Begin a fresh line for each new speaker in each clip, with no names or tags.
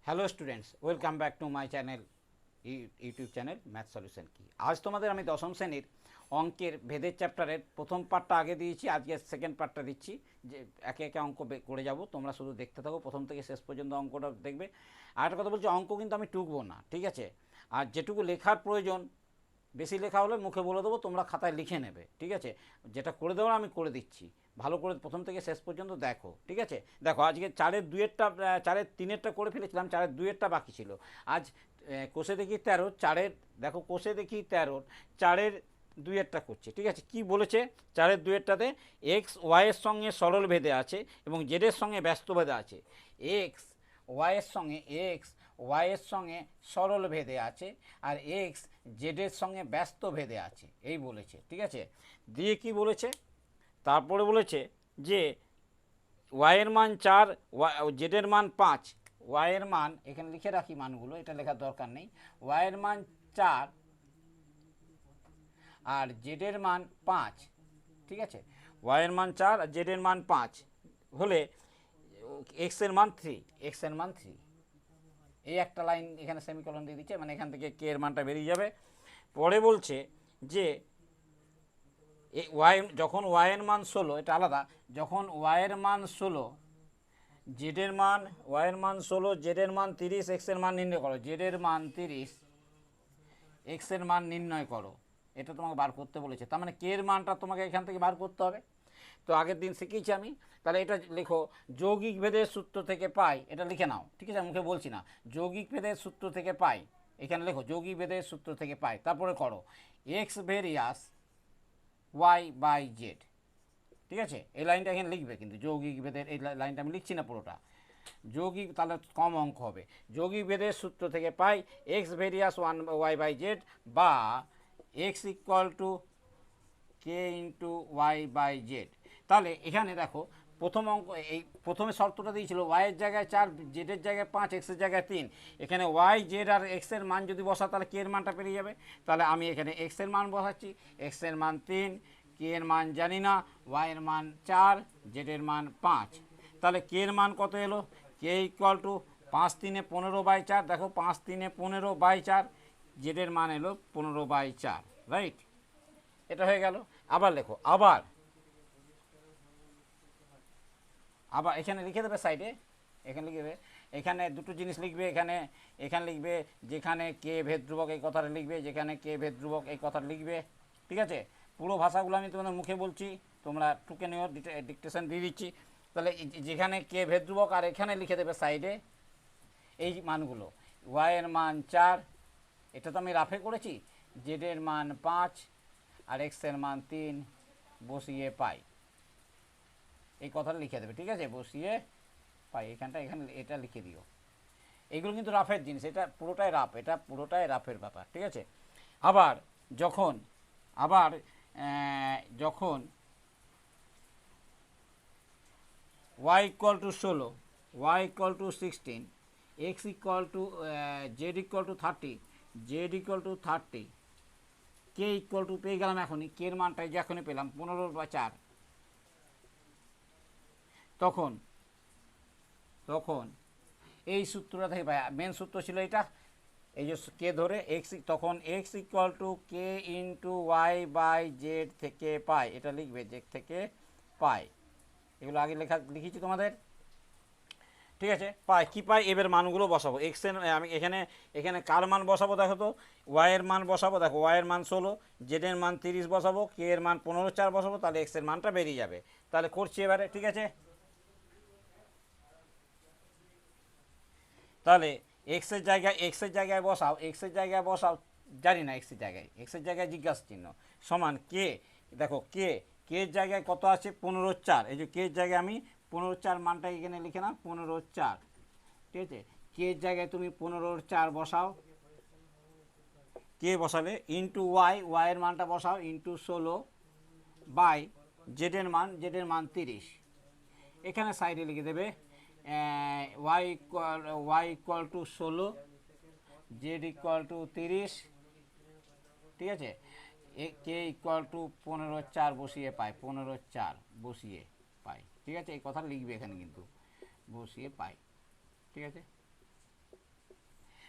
Hello students, welcome back to my channel, YouTube channel math solution কি। আজ তোমাদের আমি দশম শ্রেণীর অঙ্কের ভেদের চ্যাপ্টারের প্রথম পার্টটা আগে দিয়েছি, আজকে সেকেন্ড পার্টটা দিচ্ছি। যে একে একে অঙ্ক করে যাব, তোমরা শুধু দেখতে থাকো, প্রথম থেকে শেষ পর্যন্ত অঙ্কটা দেখবে। আর একটা কথা বলছি, অঙ্ক কিন্তু আমি টুকবো না, ঠিক আছে? আর যেটুকু লেখার প্রয়োজন, বেশি লেখা হলে মুখে বলে দেবো, তোমরা খাতায় লিখে নেবে, ঠিক আছে? যেটা করে দেওয়ার আমি করে দিচ্ছি, ভালো করে প্রথম থেকে শেষ পর্যন্ত দেখো, ঠিক আছে? দেখো, আজকে চারের দুইয়েরটা, চারের তিনেরটা করে ফেলেছিলাম, চারের দুইয়েরটা বাকি ছিল। আজ কোষে দেখি 13, চারের, দেখো কোষে দেখি 13, চারের দুইয়েরটা করছে, ঠিক আছে? কি বলেছে চারের দুইয়েরটাতে? এক্স ওয়াইয়ের সঙ্গে সরল ভেদে আছে এবং জেডের সঙ্গে ব্যস্ত ভেদে আছে। এক্স ওয়াইয়ের সঙ্গে ওয়াইয়ের সঙ্গে সরল ভেদে আছে, আর এক্স জেডের সঙ্গে ব্যস্ত ভেদে আছে, এই বলেছে, ঠিক আছে? দিয়ে কি বলেছে, তারপরে বলেছে যে ওয়াইয়ের মান 4, জেডের মান 5। ওয়াইয়ের মান এখানে লিখে রাখি, মানগুলো এটা লেখার দরকার নেই। ওয়াইয়ের মান 4 আর জেডের মান 5, ঠিক আছে? ওয়াইয়ের মান 4 আর জেডের মান 5 হলে এক্সের মান 3, এক্সের মান 3। এই একটা লাইন এখানে সেমিকলন দিয়ে দিচ্ছে, মানে এখান থেকে কে এর মানটা বেরিয়ে যাবে। পরে বলছে যে যখন ওয়াইয়ের মান 16, এটা আলাদা, যখন ওয়াইয়ের মান 16, জেডের মান, ওয়াইয়ের মান 16, জেডের মান 30, এক্সের মান নির্ণয় করো। জেডের মান 30, এক্সের মান নির্ণয় করো, এটা তোমাকে বার করতে বলেছে। তার মানে কে এর মানটা তোমাকে এখান থেকে বার করতে হবে। তো আগের দিন শিখিয়েছি আমি, তাহলে এটা লেখো, যৌগিক ভেদের সূত্র থেকে পাই, এটা লিখে নাও, ঠিক আছে? মুখে বলছি না, যৌগিক ভেদের সূত্র থেকে পাই, এখানে লেখো যৌগিক ভেদের সূত্র থেকে পাই। তারপরে করো x varies Y by z, ঠিক আছে? এই লাইনটা এখানে লিখবে, কিন্তু যৌগিক ভেদের এই লাইনটা আমি লিখছি না পুরোটা, যৌগিক, তাহলে কম অঙ্ক হবে। যৌগিক ভেদের সূত্র থেকে পাই X varies Y by Z, বা X equal to K into Y by Z. তাহলে এখানে দেখো, প্রথম অঙ্ক, এই প্রথমে শর্তটা দিয়েছিল ওয়াইয়ের জায়গায় 4, জেডের জায়গায় 5, এক্সের জায়গায় 3। এখানে ওয়াই জেড আর এক্সের মান যদি বসা, তাহলে কে এর মানটা পেরিয়ে যাবে। তাহলে আমি এখানে এক্সের মান বসাচ্ছি, এক্সের মান 3, কে এর মান জানি না, ওয়াইয়ের মান 4, জেডের মান 5। তাহলে কে এর মান কত এলো? কে ইকুয়াল টু 5 3 15/4, দেখো 5 3 15/4, জেডের মান এলো 15/4, রাইট? এটা হয়ে গেল। আবার লেখো, আবার আবার এখানে লিখে দেবে সাইডে, এখানে লিখে দেবে, এখানে দুটো জিনিস লিখবে, এখানে লিখবে যেখানে কে ভেদ ধ্রুবক এই কথাটা লিখবে, যেখানে কে ভেদ ধ্রুবক এই কথাটা লিখবে, ঠিক আছে? পুরো ভাষাগুলো আমি তোমাদের মুখে বলছি, তোমরা টুকে নিও, ডিকটেশন দিয়ে দিচ্ছি। তাহলে যেখানে কে ভেদ ধ্রুবক, আর এখানে লিখে দেবে সাইডে এই মানগুলো। ওয়াইয়ের মান 4, এটা তো আমি রাফে করেছি, জেডের মান 5 আর এক্সের মান 3 বসিয়ে পাই, এই কথাটা লিখে দেবে, ঠিক আছে? বসিয়ে পাই, এখানটা এখানে এটা লিখে দিও। এইগুলো কিন্তু রাফের জিনিস, এটা পুরোটাই রাফ, এটা পুরোটাই রাফের ব্যাপার, ঠিক আছে? আবার যখন যখন y equal to 16, y equal to 16, x equal to z equal to 30, z equal to 30, k equal to পেয়ে গেলাম এখনই, কে এর মানটাই যে এখনই পেলাম 15/4। তখন এই সূত্রটা থেকে পাই, মেন সূত্র ছিল এটা, এই যে কে ধরে এক্স, তখন x equal to K into Y by z থেকে পাই, এটা লিখবে, জেড থেকে পাই, এগুলো আগে লিখেছি তোমাদের, ঠিক আছে? পাই কি পাই, এবার মানগুলো বসাবো। এক্সের আমি এখানে কার মান বসাবো, দেখো তো, ওয়াইয়ের মান বসাবো, দেখো ওয়াইয়ের মান 16, জেডের মান 30 বসাবো, কে এর মান 15/4 বসাবো, তাহলে এক্সের মানটা বেরিয়ে যাবে। তাহলে করছি এবারে, ঠিক আছে? তাহলে এক্সের জায়গায় বসাও, জানি না এক্সের জায়গায় জিজ্ঞাসা চিহ্ন সমান কে, দেখো কে এর জায়গায় কত আছে? 15/4, এই যে কে এর জায়গায় আমি 15/4 মানটা এখানে লিখে নাও, 15/4, ঠিক আছে? কে এর জায়গায় তুমি 15/4 বসাও, কে বসালে ইন্টু ওয়াইয়ের মানটা বসাও, ইন্টু 16 বাই জেডের মান 30, এখানে সাইডে লিখে দেবে y equal to 16, z equal to 30, ঠিক আছে? কে ইকুয়াল টু 15/4 বসিয়ে পাই, 15/4 বসিয়ে পাই, ঠিক আছে? এই কথা লিখবে এখানে কিন্তু, বসিয়ে পাই, ঠিক আছে?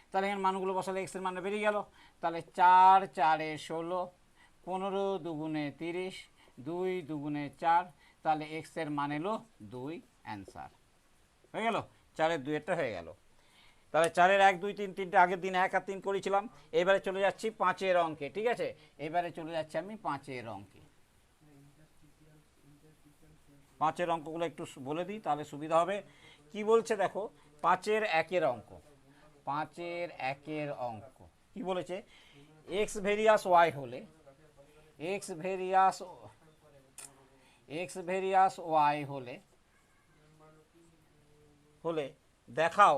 তাহলে এখানে মানগুলো বসালে এক্সের মানটা বেরিয়ে গেল। তাহলে 4 4 16, 15 দুগুণে 30, 2 দুগুণে 4, তাহলে এক্সের মান এলো 2, অ্যান্সার হয়ে গেল। 4-এর 2-এরটা হয়ে গেল। তাহলে 4-এর 1 2 3 তিনটে আগের দিন 1 আর 3 করেছিলাম। এবারে চলে যাচ্ছি 5-এর অঙ্কে, ঠিক আছে। এবারে চলে যাচ্ছি আমি 5-এর অঙ্কে। 5-এর অঙ্কগুলো একটু বলে দিই তাহলে সুবিধা হবে। কি বলছে দেখো, 5-এর 1-এর অঙ্ক। 5-এর 1-এর অঙ্ক কি বলেছে, এক্স ভেরিয়াস ওয়াই হলে, এক্স ভেরিয়াস ওয়াই হলে দেখাও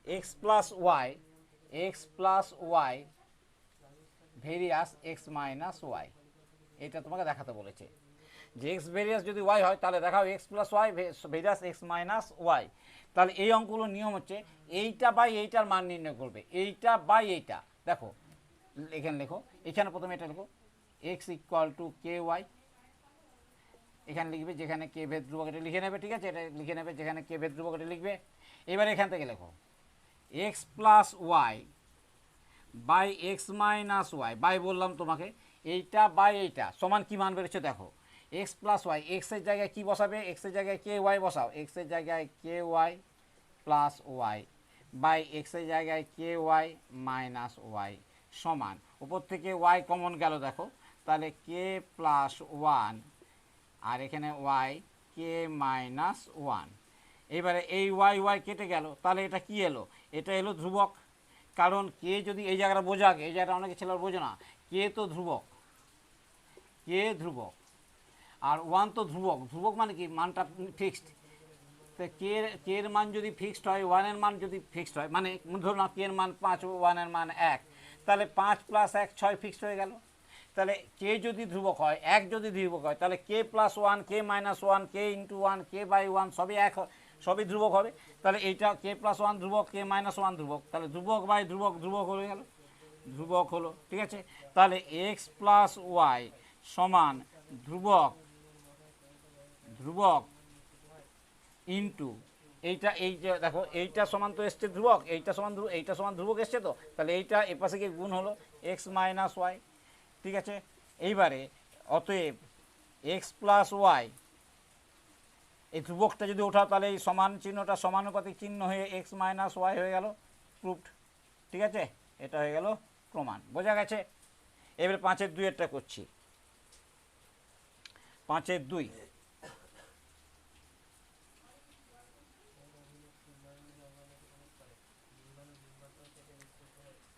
x plus Y varies x minus y. এটা তোমাকে দেখাতে বলেছে যে এক্স ভেরিয়াস যদি ওয়াই হয় তাহলে দেখাও x plus Y varies x minus Y. তাহলে এই অঙ্কগুলোর নিয়ম হচ্ছে এইটা বাই এইটার মান নির্ণয় করবে, এইটা বাই এইটা। দেখো এখানে লেখো, এখানে প্রথমে এটা লেখো x equal to K y, এখানে লিখবে যেখানে কে ভেদ ধ্রুবক এটা লিখে নেবে, ঠিক আছে, এটা লিখে নেবে যেখানে কে ভেদ ধ্রুবক এটা লিখবে। এবার এখান থেকে লেখো x plus Y by x minus Y, by বললাম তোমাকে, এইটা বাই এইটা সমান কি মান বেরোচ্ছে দেখো, এক্স প্লাস ওয়াই, এক্সের জায়গায় কি বসাবে, এক্সের জায়গায় কে ওয়াই বসাও, এক্সের জায়গায় কে ওয়াই প্লাস ওয়াই বাই এক্সের জায়গায় কে ওয়াই মাইনাস ওয়াই সমান, উপর থেকে ওয়াই কমন গেল দেখো, তাহলে কে প্লাস ওয়ান আর এখানে ওয়াই কে মাইনাস ওয়ান। এবারে এই ওয়াই ওয়াই কেটে গেল, তাহলে এটা কি এলো, এটা এলো ধ্রুবক। কারণ কে যদি এই জায়গাটা বোঝা আগে, এই জায়গাটা অনেকে ছেলের বোঝো না, কে তো ধ্রুবক, কে ধ্রুবক আর ওয়ান তো ধ্রুবক, ধ্রুবক মানে কি মানটা ফিক্সড। তো কে এর মান যদি ফিক্সড হয়, ওয়ানের মান যদি ফিক্সড হয়, মানে ধরুন কে এর মান 5, ওয়ানের মান 1, তাহলে 5 + 1 6 ফিক্সড হয়ে গেল। তাহলে কে যদি ধ্রুবক হয়, 1 যদি ধ্রুবক হয়, তাহলে K plus one, K minus one, K into one, K by one সবই এক, সবই ধ্রুবক হবে। তাহলে এইটা কে প্লাস ওয়ান ধ্রুবক, কে মাইনাস ওয়ান ধ্রুবক, তাহলে ধ্রুবক বাই ধ্রুবক, ধ্রুবক হয়ে গেল, ধ্রুবক হলো, ঠিক আছে। তাহলে এক্স প্লাস ওয়াই সমান ধ্রুবক ইন্টু এইটা, এই যে দেখো এইটা সমান তো এসছে ধ্রুবক, এইটা সমান ধ্রুবক এসছে, তো তাহলে এইটা এ পাশে গিয়ে গুণ হলো এক্স মাইনাস ওয়াই, ঠিক আছে। এইবারে অতএব এক্স প্লাস ওয়াই, এই ধ্রুবকটা যদি ওঠাও তাহলে এই সমান চিহ্নটা সমানুপাতিক চিহ্ন হয়ে এক্স মাইনাস ওয়াই হয়ে গেল, প্রুফড, ঠিক আছে। এটা হয়ে গেল প্রমাণ, বোঝা গেছে। এবারে 5-এর 2-এরটা করছি। 5-এর 2,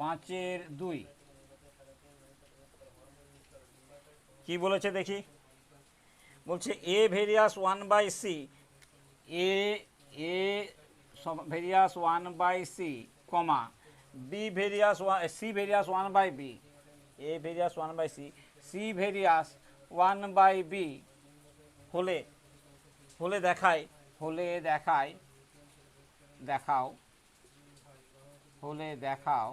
5-এর 2 কি বলেছে দেখি, বলছে A varies 1/c, A varies 1/c কমা B varies C varies 1/b, A varies 1/c, C varies 1/b হলে দেখাও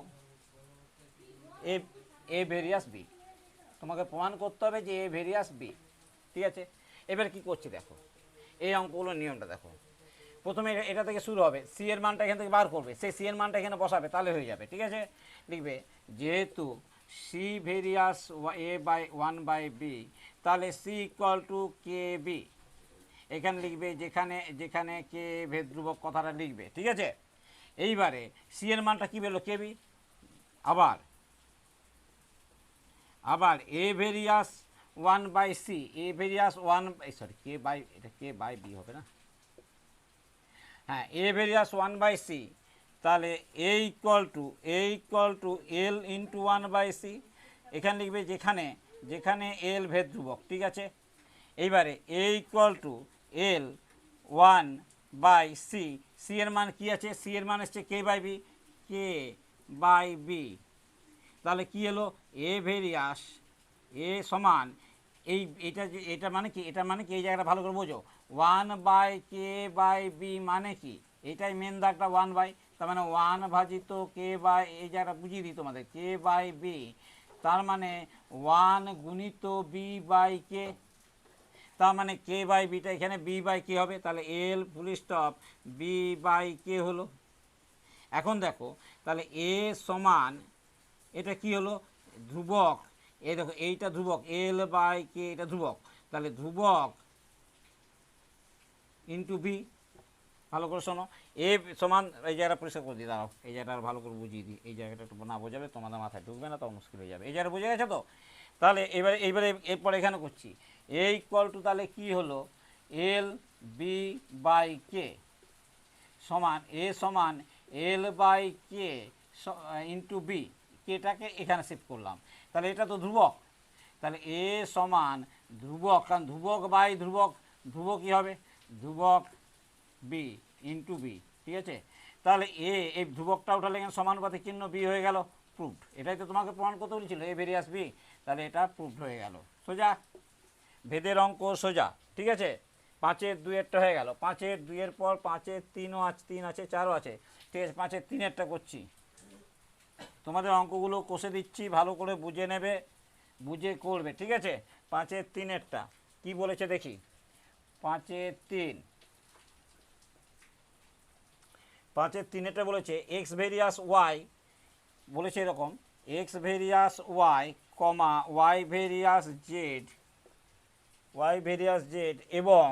এ ভেরিয়াস বি। তোমাকে প্রমাণ করতে হবে যে এ ভেরিয়াস বি, ঠিক আছে। এবার কি করছি দেখো, এই অঙ্কগুলোর নিয়মটা দেখো। প্রথমে এটা থেকে শুরু হবে, সি এর মানটা এখান থেকে বার করবে, সেই সি এর মানটা এখানে বসাবে, তাহলে হয়ে যাবে, ঠিক আছে। লিখবে যেহেতু C various A by 1/b, তাহলে c equal to k b, এখানে লিখবে যেখানে কে ভেদ ধ্রুবক কথাটা লিখবে, ঠিক আছে। এইবারে সি এর মানটা কি বেরোলো, কে বি, আবার A varies 1/c, A varies K by B হবে না, হ্যাঁ, এ ভেরিয়াস 1/c, তাহলে A equal to L into 1/c, এখানে লিখবে যেখানে এল ভেদ ধ্রুবক, ঠিক আছে। এইবারে A equal to L 1/c, C এর মান কি আছে, সি এর মান এসছে কে বাই বি, তাহলে কি এলো, এ ভেরিয়াস এ সমান এটা মানে কি, এই জায়গাটা ভালো করে বোঝো, 1/k/b মানে কি, এটাই মেন দাগটা 1/, তার মানে 1 ভাজিত কে বাই, এই জায়গাটা বুঝিয়ে দিই তোমাদের, কে বাই বি, তার মানে 1 গুণিত বি বাই কে, তার মানে কে বাই বিটা এখানে বি বাই কে হবে, তাহলে এল ফুল স্টপ বি বাই কে হলো। এখন দেখো তাহলে এ সমান এটা কি হলো ধ্রুবক, এই দেখো এইটা ধ্রুবক এল বাই কে এটা ধ্রুবক, তাহলে ধ্রুবক ইন্টু বি। ভালো করে শোনো, এ সমান এই জায়গাটা পরিষ্কার করে দিই, দাঁড়াও এই জায়গাটা ভালো করে বুঝিয়ে দিই, এই জায়গাটা একটু না বোঝাবে তোমাদের মাথায় ঢুকবে না, তখন মুশকিল হয়ে যাবে। এই জায়গাটা বুঝে গেছে তো? তাহলে এইবারে এরপর এখানে করছি এ ইকুয়াল টু তাহলে কি হলো এল বি বাই কে সমান এ সমান L by K into B, কেটাকে এখানে শিফট করলাম, তাহলে এটা তো ধ্রুবক, তাহলে এ সমান ধ্রুবক, কারণ ধ্রুবক বাই ধ্রুবক, ধ্রুবক কী হবে ধ্রুবক বি ইন্টু বি, ঠিক আছে। তাহলে এই ধ্রুবকটা উঠালে এখানে সমানুপাতিক চিহ্ন বি হয়ে গেল, প্রুভড। এটাই তো তোমাকে প্রমাণ করতে বলেছিল এ ভেরিয়াস বি, তাহলে এটা প্রুভড হয়ে গেল। সোজা ভেদের অঙ্ক সোজা, ঠিক আছে। 5-এর 2-এরটা হয়ে গেল, 5-এর 2-এর পর 5-এর 3ও আছে, 3 আছে 4ও আছে, ঠিক আছে। 5-এর 3-এরটা করছি, তোমাদের অঙ্কগুলো কষে দিচ্ছি, ভালো করে বুঝে নেবে, বুঝে করবে, ঠিক আছে। 5-এর 3-এরটা কী বলেছে দেখি। 5-এর 3, 5-এর 3-এরটা বলেছে এক্স ভেরিয়াস ওয়াই, বলেছে এরকম এক্স ভেরিয়াস ওয়াই কমা Y varies Z, Y varies Z এবং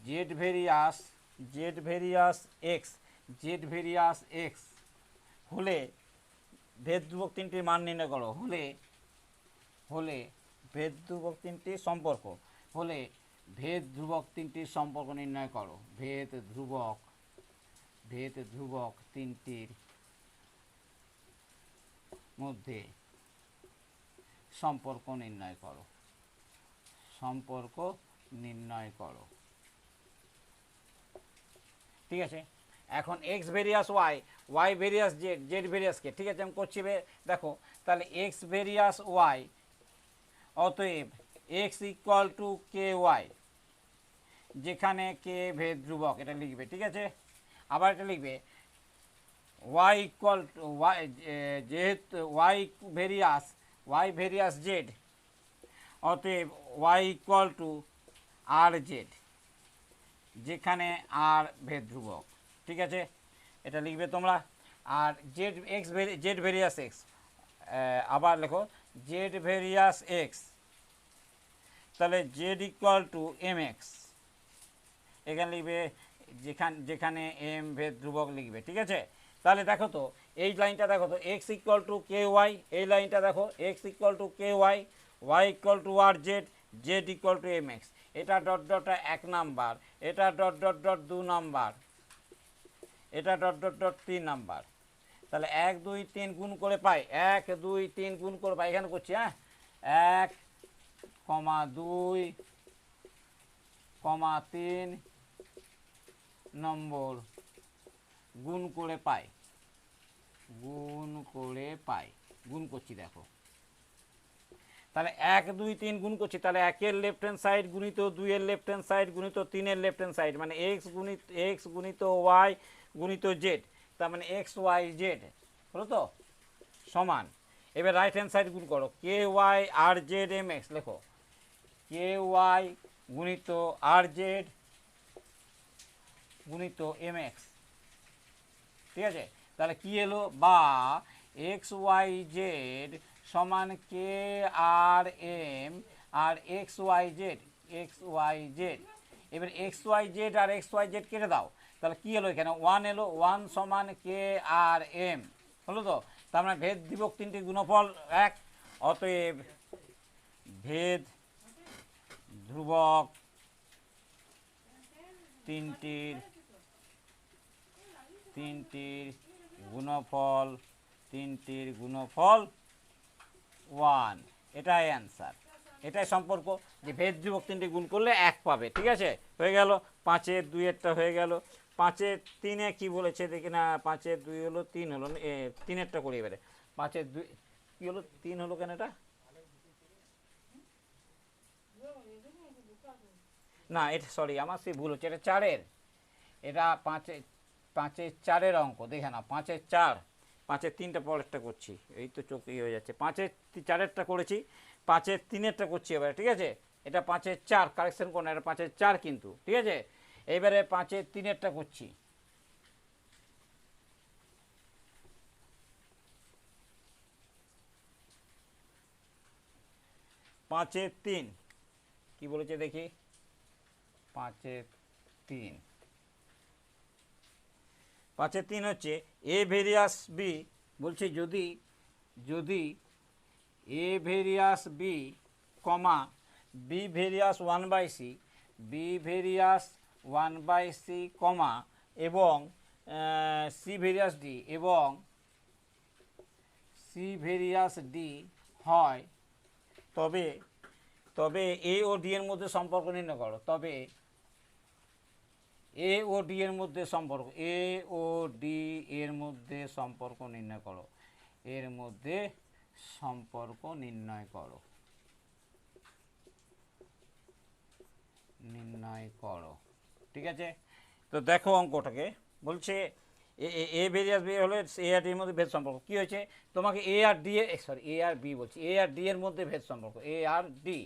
Z varies X, Z varies X হলে ভেদ ধ্রুবক তিনটির মান নির্ণয় করো, হলে ভেদ ধ্রুবক তিনটির সম্পর্ক, হলে ভেদ ধ্রুবক তিনটির সম্পর্ক নির্ণয় করো, ভেদ ধ্রুবক তিনটির মধ্যে সম্পর্ক নির্ণয় করো, সম্পর্ক নির্ণয় করো, ঠিক আছে। এখন X varies Y, Y varies Z, Z ভেরিয়াসকে, ঠিক আছে আমি করছি, দেখো তাহলে এক্স ভেরিয়াস ওয়াই, অতএব X equal to K Y, যেখানে কে ভেদ ধ্রুবক, এটা লিখবে, ঠিক আছে। আবার এটা লিখবে ওয়াই ইকুয়াল টু ওয়াই, যেহেতু ওয়াই ভেরিয়াস জেড, অতএব y equal to r z, যেখানে আর ভেদ ধ্রুবক, ঠিক আছে। এটা লিখবে তোমরা। আর জেড ভেরিয়াস এক্স, আবার লেখো জেড ভেরিয়াস এক্স, তাহলে z equal to m x, এখানে লিখবে যেখানে এম ভেদ ধ্রুবক লিখবে, ঠিক আছে। তাহলে দেখো তো এই লাইনটা দেখো তো x equal to K y, এই লাইনটা দেখো x equal to K y, y equal to r z, z equal to m x, এটা ডট ডট 1 নাম্বার, এটা ডট ডট ডট 2 নাম্বার, এটা ডট ডট ডট 3 নাম্বার, তাহলে 1 2 3 গুণ করে পাই, 1 2 3 গুণ করে পাই, এখানে করছি, হ্যাঁ 1, 2, 3 নম্বর গুণ করে পাই, গুণ করছি দেখো, তাহলে 1 2 3 গুণ করছি, তাহলে 1-এর লেফট হ্যান্ড সাইড গুণিত 2-এর লেফট হ্যান্ড সাইড গুণিত 3-এর লেফট হ্যান্ড সাইড, মানে এক্স গুণিত ওয়াই গুণিত জেড, তার মানে এক্স ওয়াই জেড হলো তো, সমান। এবার রাইট হ্যান্ড সাইড গুণ করো, কে ওয়াই আর জেড এম এক্স, লেখো কে ওয়াই গুণিত আর জেড গুণিত এম এক্স, ঠিক আছে। তাহলে কি এলো, বা এক্স ওয়াই জেড সমান কে আর M R x Y Z, এবার এক্স ওয়াই জেড আর এক্স ওয়াই জেড কেটে দাও, তাহলে কি এলো এখানে 1 এলো, 1 সমান কে আর এম হলো তো, তার মানে ভেদ ধ্রুবক তিনটির গুণফল 1, অতএব ভেদ ধ্রুবক তিনটির গুণফল 1, এটাই অ্যান্সার, এটাই সম্পর্ক, যে ভেদ ধ্রুবক তিনটি গুণ করলে 1 পাবে, ঠিক আছে। হয়ে গেল 5-এর 2-এরটা হয়ে গেল। 5-এর 3-এ কি বলেছে দেখি না, 5-এর 2 হলো 3 হলো, 3-এরটা করি এবারে। 5-এর 2 কি হলো, 3 হলো কেন, এটা না, এটা সরি আমার সেই ভুল হচ্ছে, এটা 4-এর, এটা 5-এর 4-এর অঙ্ক দেখে না, 5-এর 4, 5-এর 3টা পরেরটা করছি, এই তো চোখ হয়ে যাচ্ছে, 5-এর 4-এরটা করেছি, 5-এর 3-এরটা করছি এবারে, ঠিক আছে? এটা 5-এর 4, কারেকশন করুন, এটা 5-এর 4 কিন্তু, ঠিক আছে? এবারে 5-এর 3-এরটা করছি। 5-এর 3 কি বলেছে দেখি? 5-এর 3, 5-এর 3 হচ্ছে এ ভেরিয়াস বি, বলছে যদি যদি এ ভেরিয়াস বি কমা B varies 1/c, B varies 1/c কমা এবং সি ভেরিয়াস ডি এবং সি ভেরিয়াস ডি হয়, তবে তবে এ ও ডি এর মধ্যে সম্পর্ক নির্ণয় করো। তবে এ ও ডি এর মধ্যে সম্পর্ক, এ ও ডি এর মধ্যে সম্পর্ক নির্ণয় করো, এর মধ্যে সম্পর্ক নির্ণয় করো, নির্ণয় করো, ঠিক আছে? তো দেখো অঙ্কটাকে, বলছে এ ভেরিয়াস বি হলে এ আর ডির মধ্যে ভেদ সম্পর্ক। কী হয়েছে? তোমাকে এ আর ডি সরি এ আর বি বলছি, এ আর ডি এর মধ্যে ভেদ সম্পর্ক, এ আর ডি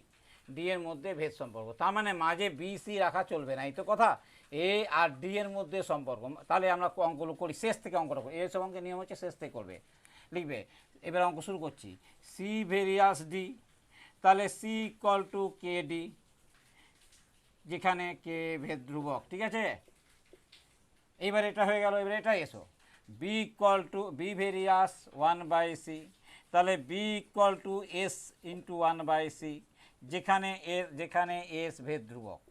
এর মধ্যে ভেদ সম্পর্ক, তার মানে মাঝে বি সি রাখা চলবে না, এই তো কথা। এ আর ডি এর মধ্যে সম্পর্ক, তাহলে আমরা অঙ্কগুলো করি, শেষ থেকে অঙ্কটা করি। এসব অঙ্কের নিয়ম হচ্ছে শেষ থেকে করবে, লিখবে। এবার অঙ্ক শুরু করছি। সি ভেরিয়াস ডি, তাহলে c equal to k d, যেখানে কে ভেদ ধ্রুবক, ঠিক আছে? এইবার এটা হয়ে গেল, এবার এটা এসো। B equal to b varies 1/c, তাহলে b equal to s into 1/c, যেখানে এস ভেদ ধ্রুবক।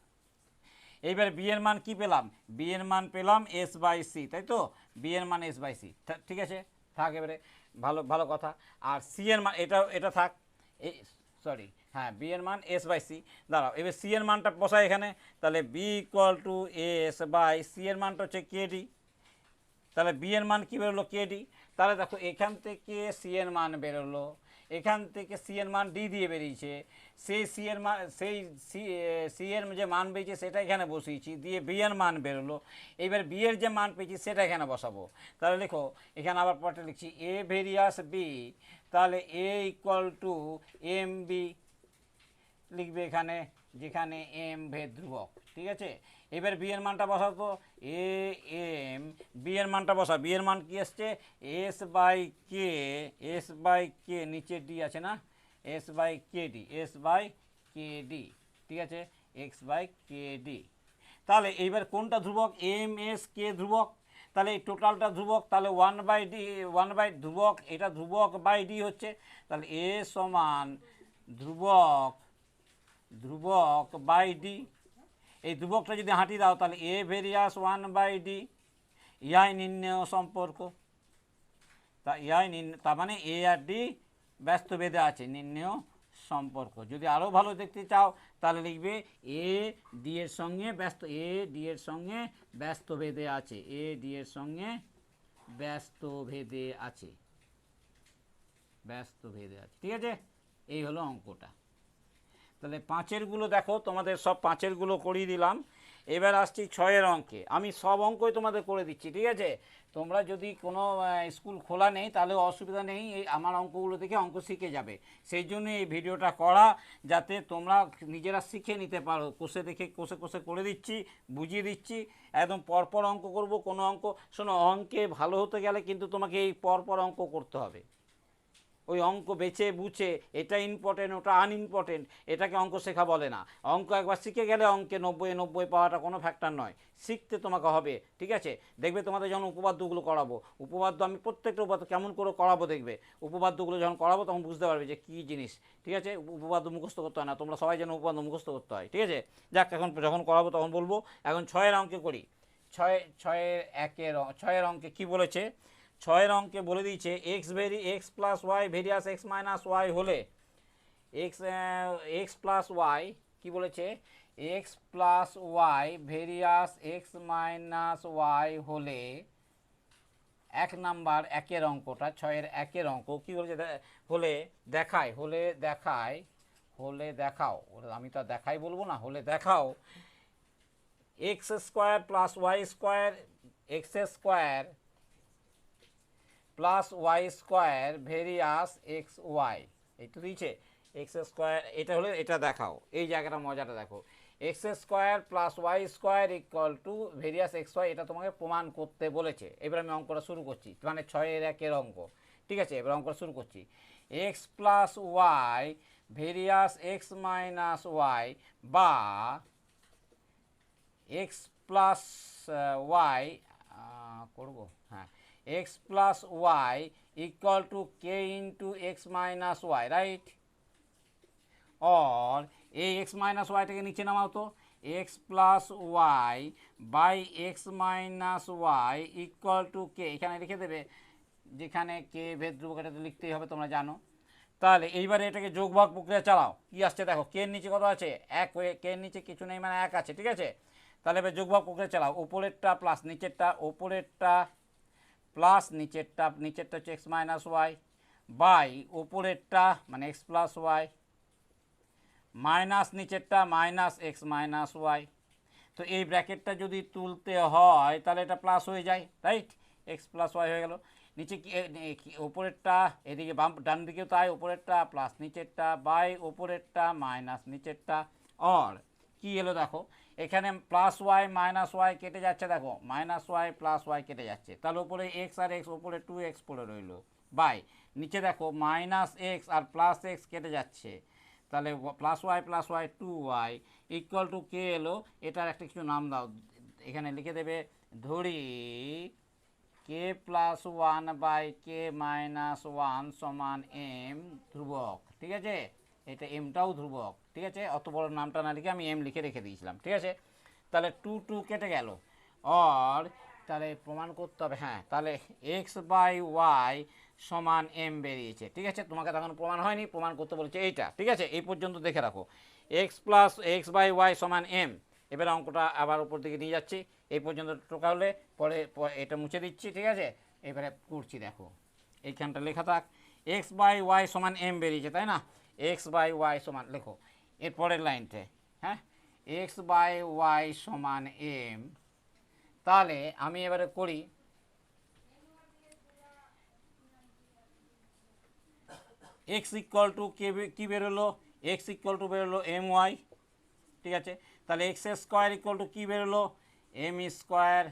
এইবার বি এর মান কি পেলাম? বি এর মান পেলাম s/c, তাই তো? বি এর মান s/c, ঠিক আছে, থাক এবারে, ভালো ভালো কথা। আর সি এর মান এটা থাক, সরি হ্যাঁ, বি এর মান s/c। দাঁড়াও, এবার সি এর মানটা বসাই এখানে, তাহলে বি ইকুয়াল টু s/c এর মানটা হচ্ছে কেডি, তাহলে বি এর মান কী বেরোলো? কেডি। তাহলে দেখো এখান থেকে সি এর মান বেরোলো, এখান থেকে সি এর মান ডি দিয়ে বেরিয়েছে, সেই সি এর মান, সেই সি এর যে মান পেয়েছে সেটা এখানে বসিয়েছি, দিয়ে বি এর মান বেরোলো। এইবার বি এর যে মান পেয়েছি সেটা এখানে বসাবো। তাহলে দেখো এখানে আবার পরটা লিখছি, এ ভেরিয়াস বি, তাহলে A equal to M B লিখবে এখানে, যেখানে এম ভেদ ধ্রুবক, ঠিক আছে? এবার বি এর মানটা বসাতো, এ এম, বি এর মানটা বসা, বি এর মান কি আসছে? s/k, s/k, নিচে ডি আছে না, s/kd, s/kd, ঠিক আছে, x/kd। তাহলে এইবার কোনটা ধ্রুবক? এম এস কে ধ্রুবক, তাহলে এই টোটালটা ধ্রুবক, তাহলে 1/d, 1 ধ্রুবক, এটা ধ্রুবক বাই ডি হচ্ছে, তাহলে এ সমান ধ্রুবক বাই ডি। এই ধ্রুবকটা যদি হাঁটি দাও, তাহলে এ ভেরিয়াস 1/d, ইহাই নির্ণেয় সম্পর্ক। তার মানে এ আর ডি ব্যস্ত ভেদে আছে, নির্ণেয় সম্পর্ক। যদি আরও ভালো দেখতে চাও তাহলে লিখবে এ ডি এর সঙ্গে ব্যস্ত ভেদে আছে, এ ডি এর সঙ্গে ব্যস্ত ভেদে আছে, ঠিক আছে? এই হলো অঙ্কটা। তাহলে 5-এরগুলো দেখো, তোমাদের সব 5-এরগুলো করিয়ে দিলাম। এবার আসছি 6-এর অঙ্কে। আমি সব অঙ্কই তোমাদের করে দিচ্ছি, ঠিক আছে? তোমরা যদি কোনো স্কুল খোলা নেই তাহলে অসুবিধা নেই, এই আমার অঙ্কগুলো দেখে অঙ্ক শিখে যাবে। সেই জন্য এই ভিডিওটা করা, যাতে তোমরা নিজেরা শিখে নিতে পারো। কোষে দেখে কোষে করে দিচ্ছি, বুঝিয়ে দিচ্ছি, একদম পরপর অঙ্ক করব। কোনো অঙ্ক, শোনো, অঙ্কে ভালো হতে গেলে কিন্তু তোমাকে এই পরপর অঙ্ক করতে হবে। ওই অঙ্ক বেছে বুঝে এটা ইম্পর্টেন্ট ওটা আনইম্পর্টেন্ট, এটাকে অঙ্ক শেখা বলে না। অঙ্ক একবার শিখে গেলে অঙ্কে 90 পাওয়াটা কোনো ফ্যাক্টর নয়, শিখতে তোমাকে হবে, ঠিক আছে? দেখবে তোমাদের যখন উপপাদ্যগুলো করাবো, উপপাদ্য আমি প্রত্যেকটা উপপাদ্য কেমন করে করাবো দেখবে, উপপাদ্যগুলো যখন করাবো তখন বুঝতে পারবে যে কী জিনিস, ঠিক আছে? উপপাদ্য মুখস্থ করতে হয় না, তোমরা সবাই যেন উপপাদ্য মুখস্থ করতে হয়, ঠিক আছে? যাক, এখন যখন করাবো তখন বলবো। এখন 6-এর অঙ্কে করি। 6-এর অঙ্কে কী বলেছে? 6-এর অঙ্কে বলে দিয়েছে x plus Y varies x minus y হলে, এক্স প্লাস ওয়াই কী বলেছে? X plus Y varies x minus y হলে, 1 নাম্বার 1-এর অঙ্কটা, 6-এর 1-এর অঙ্ক কী বলেছে? দেখাও, আমি তো দেখাই বলবো না, হলে দেখাও x square plus y square, x square plus y square varies x y, এই তো দিয়েছে। এক্স স্কোয়ার, এটা হলে এটা দেখাও, এই জায়গাটা মজাটা দেখো, x square plus y square equal to varies x y, এটা তোমাকে প্রমাণ করতে বলেছে। এবার আমি অঙ্কটা শুরু করছি, মানে 6-এর অঙ্ক, ঠিক আছে। এবার অঙ্কটা শুরু করছি। X plus Y varies x minus Y বা এক্স প্লাস ওয়াই করবো, হ্যাঁ, X plus Y equal to K into X minus Y, right. Or এই এক্স মাইনাস ওয়াইটাকে নিচে নামাও তো, X plus Y by x minus Y equal to K, এখানে লিখে দেবে, যেখানে কে ভেদ ধ্রুবক, এটা তো লিখতেই হবে, তোমরা জানো। তাহলে এইবারে এটাকে যোগভাগ প্রক্রিয়া চালাও, কি আসছে দেখো, কে এর নিচে কত আছে, এক, হয়ে কে এর নিচে কিছু নেই মানে এক আছে, ঠিক আছে। তাহলে এবার যোগভাগ প্রক্রিয়া চালাও, উপরেরটা প্লাস নিচেরটা, উপরেরটা প্লাস নিচেরটা, নিচেরটা হচ্ছে এক্স মাইনাস ওয়াই বাই উপরেরটা মানে এক্স প্লাস ওয়াই মাইনাস নিচেরটা মাইনাস এক্স মাইনাস ওয়াই। তো এই ব্র্যাকেটটা যদি তুলতে হয় তাহলে এটা প্লাস হয়ে যায়, রাইট, এক্স প্লাস ওয়াই হয়ে গেল। নিচে উপরেরটা, এদিকে বাম ডান দিকেও তাই, উপরেরটা প্লাস নিচেরটা বাই উপরেরটা মাইনাস নিচেরটা। অর কি এলো দেখো, এখানে প্লাস ওয়াই মাইনাস ওয়াই কেটে যাচ্ছে, দেখো মাইনাস ওয়াই প্লাস ওয়াই কেটে যাচ্ছে, তাহলে উপরে এক্স আর এক্স, উপরে 2x পড়ে রইল, বাই নিচে দেখো মাইনাস এক্স আর প্লাস এক্স কেটে যাচ্ছে, তাহলে plus Y 2y equal to K এলো। এটার একটা কিছু নাম দাও, এখানে লিখে দেবে, ধরি K plus one by K minus one সমান এম ধ্রুবক, ঠিক আছে। এটা এমটাও ধ্রুবক, ঠিক আছে, অত বড় নামটা না লিখে আমি এম লিখে রেখে দিয়েছিলাম, ঠিক আছে। তাহলে 2 কেটে গেল। আর তাহলে প্রমাণ করতে হবে, হ্যাঁ, তাহলে এক্স বাই ওয়াই সমান এম বেরিয়েছে, ঠিক আছে। তোমাকে তখন প্রমাণ হয়নি, প্রমাণ করতে বলেছে এইটা, ঠিক আছে। এই পর্যন্ত দেখে রাখো, x plus x by y সমান এম। এবারে অঙ্কটা আবার উপর দিকে নিয়ে যাচ্ছি, এই পর্যন্ত টোকা হলে পরে এটা মুছে দিচ্ছি, ঠিক আছে। এবারে করছি, দেখো এইখানটা লেখা থাক, এক্স বাই ওয়াই সমান এম বেরিয়েছে, তাই না। এক্স বাই ওয়াই সমান, লেখো এর পরের লাইনতে, হ্যাঁ, এক্স বাই ওয়াই সমান এম। তাহলে আমি এবারে করি, এক্স ইকুয়াল টু কী বেরোলো, এক্স ইকুয়াল টু বেরোলো এম ওয়াই, ঠিক আছে। তাহলে এক্স স্কোয়ার ইকুয়াল টু কী বেরোলো, এম স্কোয়ার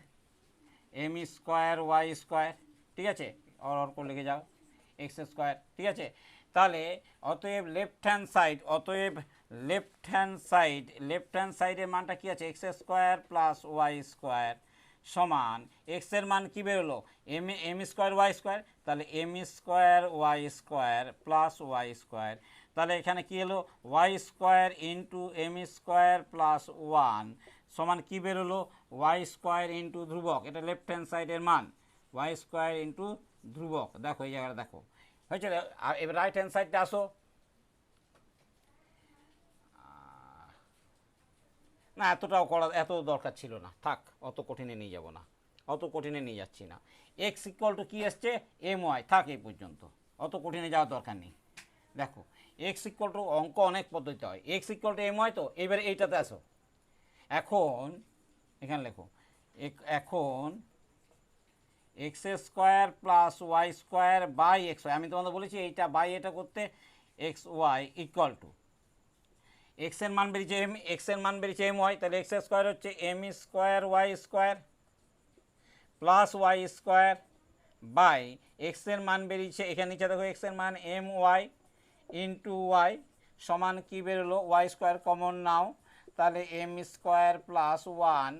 ওয়াই স্কোয়ার, ঠিক আছে। অর করে লিখে যাও এক্স স্কোয়ার, ঠিক আছে। তাহলে অতএব লেফট হ্যান্ড সাইডের মানটা কী আছে, x square plus y square সমান, এক্সের মান কী বেরোলো, এম স্কোয়ার ওয়াই স্কোয়ার, তাহলে m square y square plus y square. তাহলে এখানে কী এলো, y square into m square plus one সমান কী বেরোলো, ওয়াই স্কোয়ার ইন্টু ধ্রুবক, এটা লেফট হ্যান্ড সাইডের মান, ওয়াই স্কোয়ার ইন্টু ধ্রুবক, দেখো এই জায়গাটা দেখো হয়েছে। আর এবার রাইট হ্যান্ড সাইডটা আসো, না এতটাও করা, এত দরকার ছিল না, থাক, অত কঠিনে নিয়ে যাব না, অত কঠিনে নিয়ে যাচ্ছি না। এক্স ইকুয়াল টু কী এসছে, এম ওয়াই, থাক এই পর্যন্ত, অত কঠিনে যাওয়ার দরকার নেই। দেখো এক্স ইকুয়াল টু, অঙ্ক অনেক পদ্ধতি হয়, x equal to m y, তো এবারে এইটাতে আসো, এখন এখানে লেখো, এখন x square plus y square by x y, আমি তোমাদের বলেছি এইটা বাই এটা করতে, এক্স ওয়াই ইকুয়াল টু, এক্সের মান বেরিয়েছে এম ওয়াই, তাহলে এক্স স্কোয়ার হচ্ছে m square y square plus y square by এক্সের মান বেরিয়েছে, এখানে নিচে দেখো এক্সের মান এম ওয়াই ইন্টু ওয়াই সমান কী বেরোলো, ওয়াই স্কোয়ার কমন নাও, তাহলে m square plus one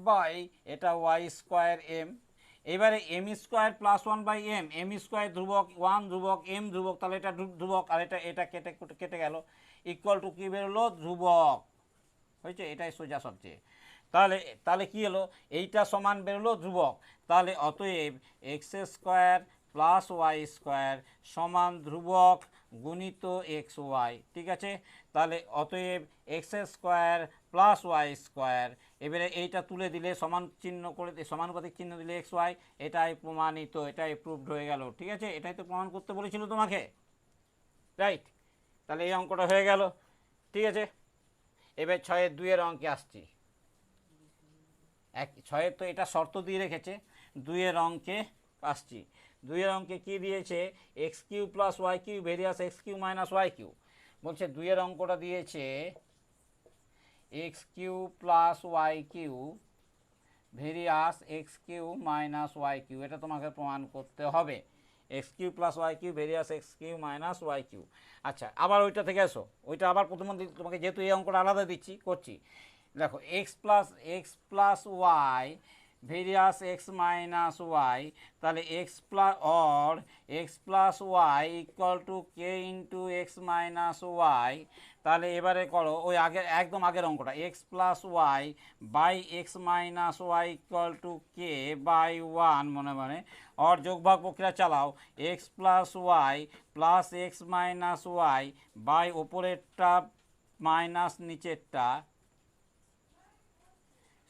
by এটা ওয়াই স্কোয়ার এম। এবারে m square plus one by m square ধ্রুবক, ওয়ান ধ্রুবক, এম ধ্রুবক, তাহলে এটা ধ্রুবক, আর এটা কেটে গেল, ইকুয়াল টু কী বেরোলো, ধ্রুবক হয়েছে, এটাই সোজা সবচেয়ে। তাহলে তাহলে কী হলো, এইটা সমান বেরোলো ধ্রুবক, তাহলে অতএব x square plus y square সমান ধ্রুবক গুণিত এক্স ওয়াই, ঠিক আছে। তাহলে অতএব x square plus y square, এবারে এইটা তুলে দিলে সমান চিহ্ন করে, সমানুপাতিক চিহ্ন দিলে এক্স ওয়াই, এটাই প্রমাণিত, এটাই প্রুভড হয়ে গেল, ঠিক আছে। এটাই তো প্রমাণ করতে বলেছিল তোমাকে, রাইট। তাহলে এই অঙ্কটা হয়ে গেল, ঠিক আছে। এবার 6-2 অঙ্কে আসছি, 6 তো এটা শর্ত দিয়ে রেখেছে, 2 অঙ্কে আসছি। দুইয়ের অঙ্কে কী দিয়েছে, x Q plus Y cube varies x Q minus Y cube. বলছে দুইয়ের অঙ্কটা দিয়েছে x Q plus Y cube varies x Q minus Y Q, এটা তোমাকে প্রমাণ করতে হবে। X Q plus Y cube varies x Q minus Y cube. আচ্ছা, আবার ওইটা থেকে এসো, ওইটা আবার প্রথম তোমাকে যেহেতু এই অঙ্কটা আলাদা দিচ্ছি করছি। দেখো X plus Y varies x minus Y, তাহলে x plus or X plus Y equal to K into X minus Y. তাহলে এবারে করো ওই আগের একদম আগের অঙ্কটা, X plus Y by x minus Y equal to K by one, মনে মনে অর যোগভাগ প্রক্রিয়া চালাও, X plus Y plus X minus Y by ওপরেরটা মাইনাস নিচেরটা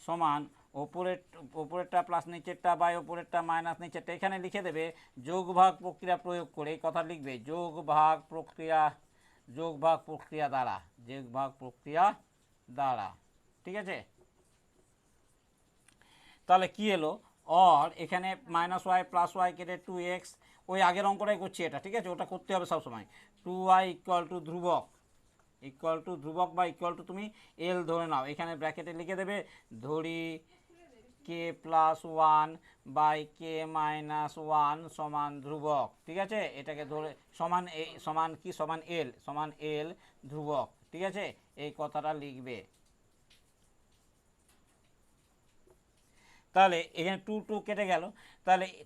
সমান ওপরেরটা প্লাস নিচেরটা বাই ওপরেরটা মাইনাস নিচেরটা। এখানে লিখে দেবে যোগভাগ প্রক্রিয়া প্রয়োগ করে, এই কথা লিখবে যোগভাগ প্রক্রিয়া দ্বারা, ঠিক আছে। তাহলে কি এলো, অর এখানে মাইনাস ওয়াই প্লাস ওয়াই কেটে 2x, ওই আগের অঙ্কটাই করছি এটা, ঠিক আছে, ওটা করতে হবে সবসময়। 2y ইকুয়াল টু ধ্রুবক বা ইকুয়াল টু তুমি এল ধরে নাও, এখানে ব্র্যাকেটে লিখে দেবে ধরি K plus one by K minus one সমান ধ্রুবক, ঠিক আছে। এটাকে ধরে সমান এল ধ্রুবক, ঠিক আছে, এই কথাটা লিখবে। তাহলে এখানে 2 কেটে গেল,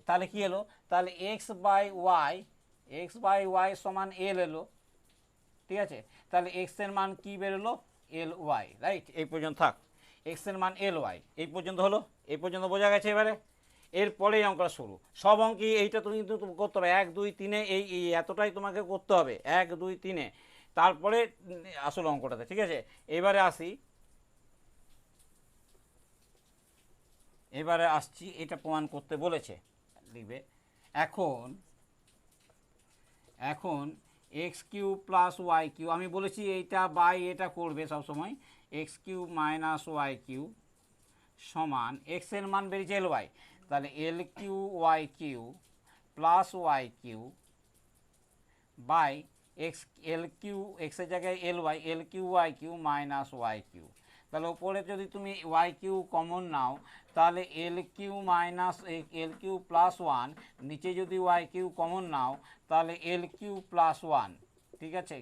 তাহলে কি এলো, তাহলে এক্স বাই ওয়াই সমান এল এলো, ঠিক আছে। তাহলে এক্স এর মান কি বেরোলো, এল ওয়াই, রাইট। এই পর্যন্ত থাক, এক্স এর মান এল ওয়াই, এই পর্যন্ত হলো, এই পর্যন্ত বোঝা গেছে। এবারে এরপরে এই অঙ্কটা শুরু, সব অঙ্কে এইটা তুমি কিন্তু করতে হবে 1 2 3 এই এতটাই তোমাকে করতে হবে 1 2 3, তারপরে আসল অঙ্কটাতে, ঠিক আছে। এবারে আসছি, এটা প্রমাণ করতে বলেছে, লিখবে এখন x Q plus Y cube, আমি বলেছি এইটা বাই এটা করবে সবসময়, x Q minus Y Q সমান এক্স এর মান বেরিয়েছে এল ওয়াই, তাহলে l cube y cube plus Y cube by এক্সের জায়গায় l cube y cube minus Y cube. তাহলে ওপরে যদি তুমি ওয়াই কিউ কমন নাও, তাহলে এল কিউ প্লাস ওয়ান, নিচে যদি ওয়াই কিউ কমন নাও তাহলে এল কিউ প্লাস ওয়ান, ঠিক আছে।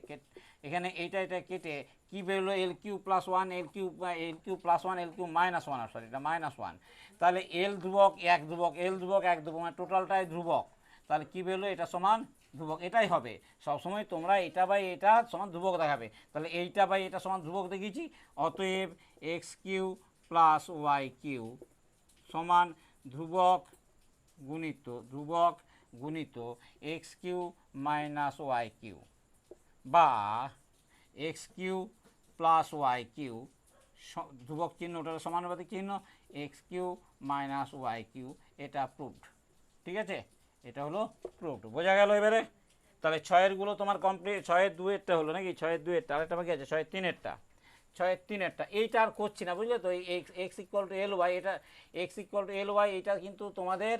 এখানে এটা কেটে কী বেরোলো, l cube plus one l cube plus one l cube minus one, sorry এটা মাইনাস ওয়ান। তাহলে এল ধ্রুবক এক ধ্রুবক মানে টোটালটাই ধ্রুবক, তাহলে কী বেরোলো, এটা সমান ধ্রুবক, এটাই হবে সবসময়। তোমরা এটা বাই এটা সমান ধ্রুবক দেখাবে, তাহলে এইটা বাই এটা সমান ধ্রুবক দেখিয়েছি। অতএব X Q plus Y Q সমান ধ্রুবক গুণিত X Q minus Y Q, বা X Q plus Y Q ধ্রুবক চিহ্ন, ওটা সমানুপাতিক চিহ্ন, X Q minus Y Q, এটা প্রুভড, ঠিক আছে। এটা হলো প্রুভড, বোঝা গেল এবারে। তাহলে 6-এরগুলো তোমার কমপ্লিট, 6-এর 2-এরটা হলো নাকি, 6-এর 2-এরটা, আরেকটা বাকি আছে 6-এর 3-এরটা, এইটা আর করছি না, বুঝলে তো। এই X equal to L Y, এটা X equal to L Y, এটা কিন্তু তোমাদের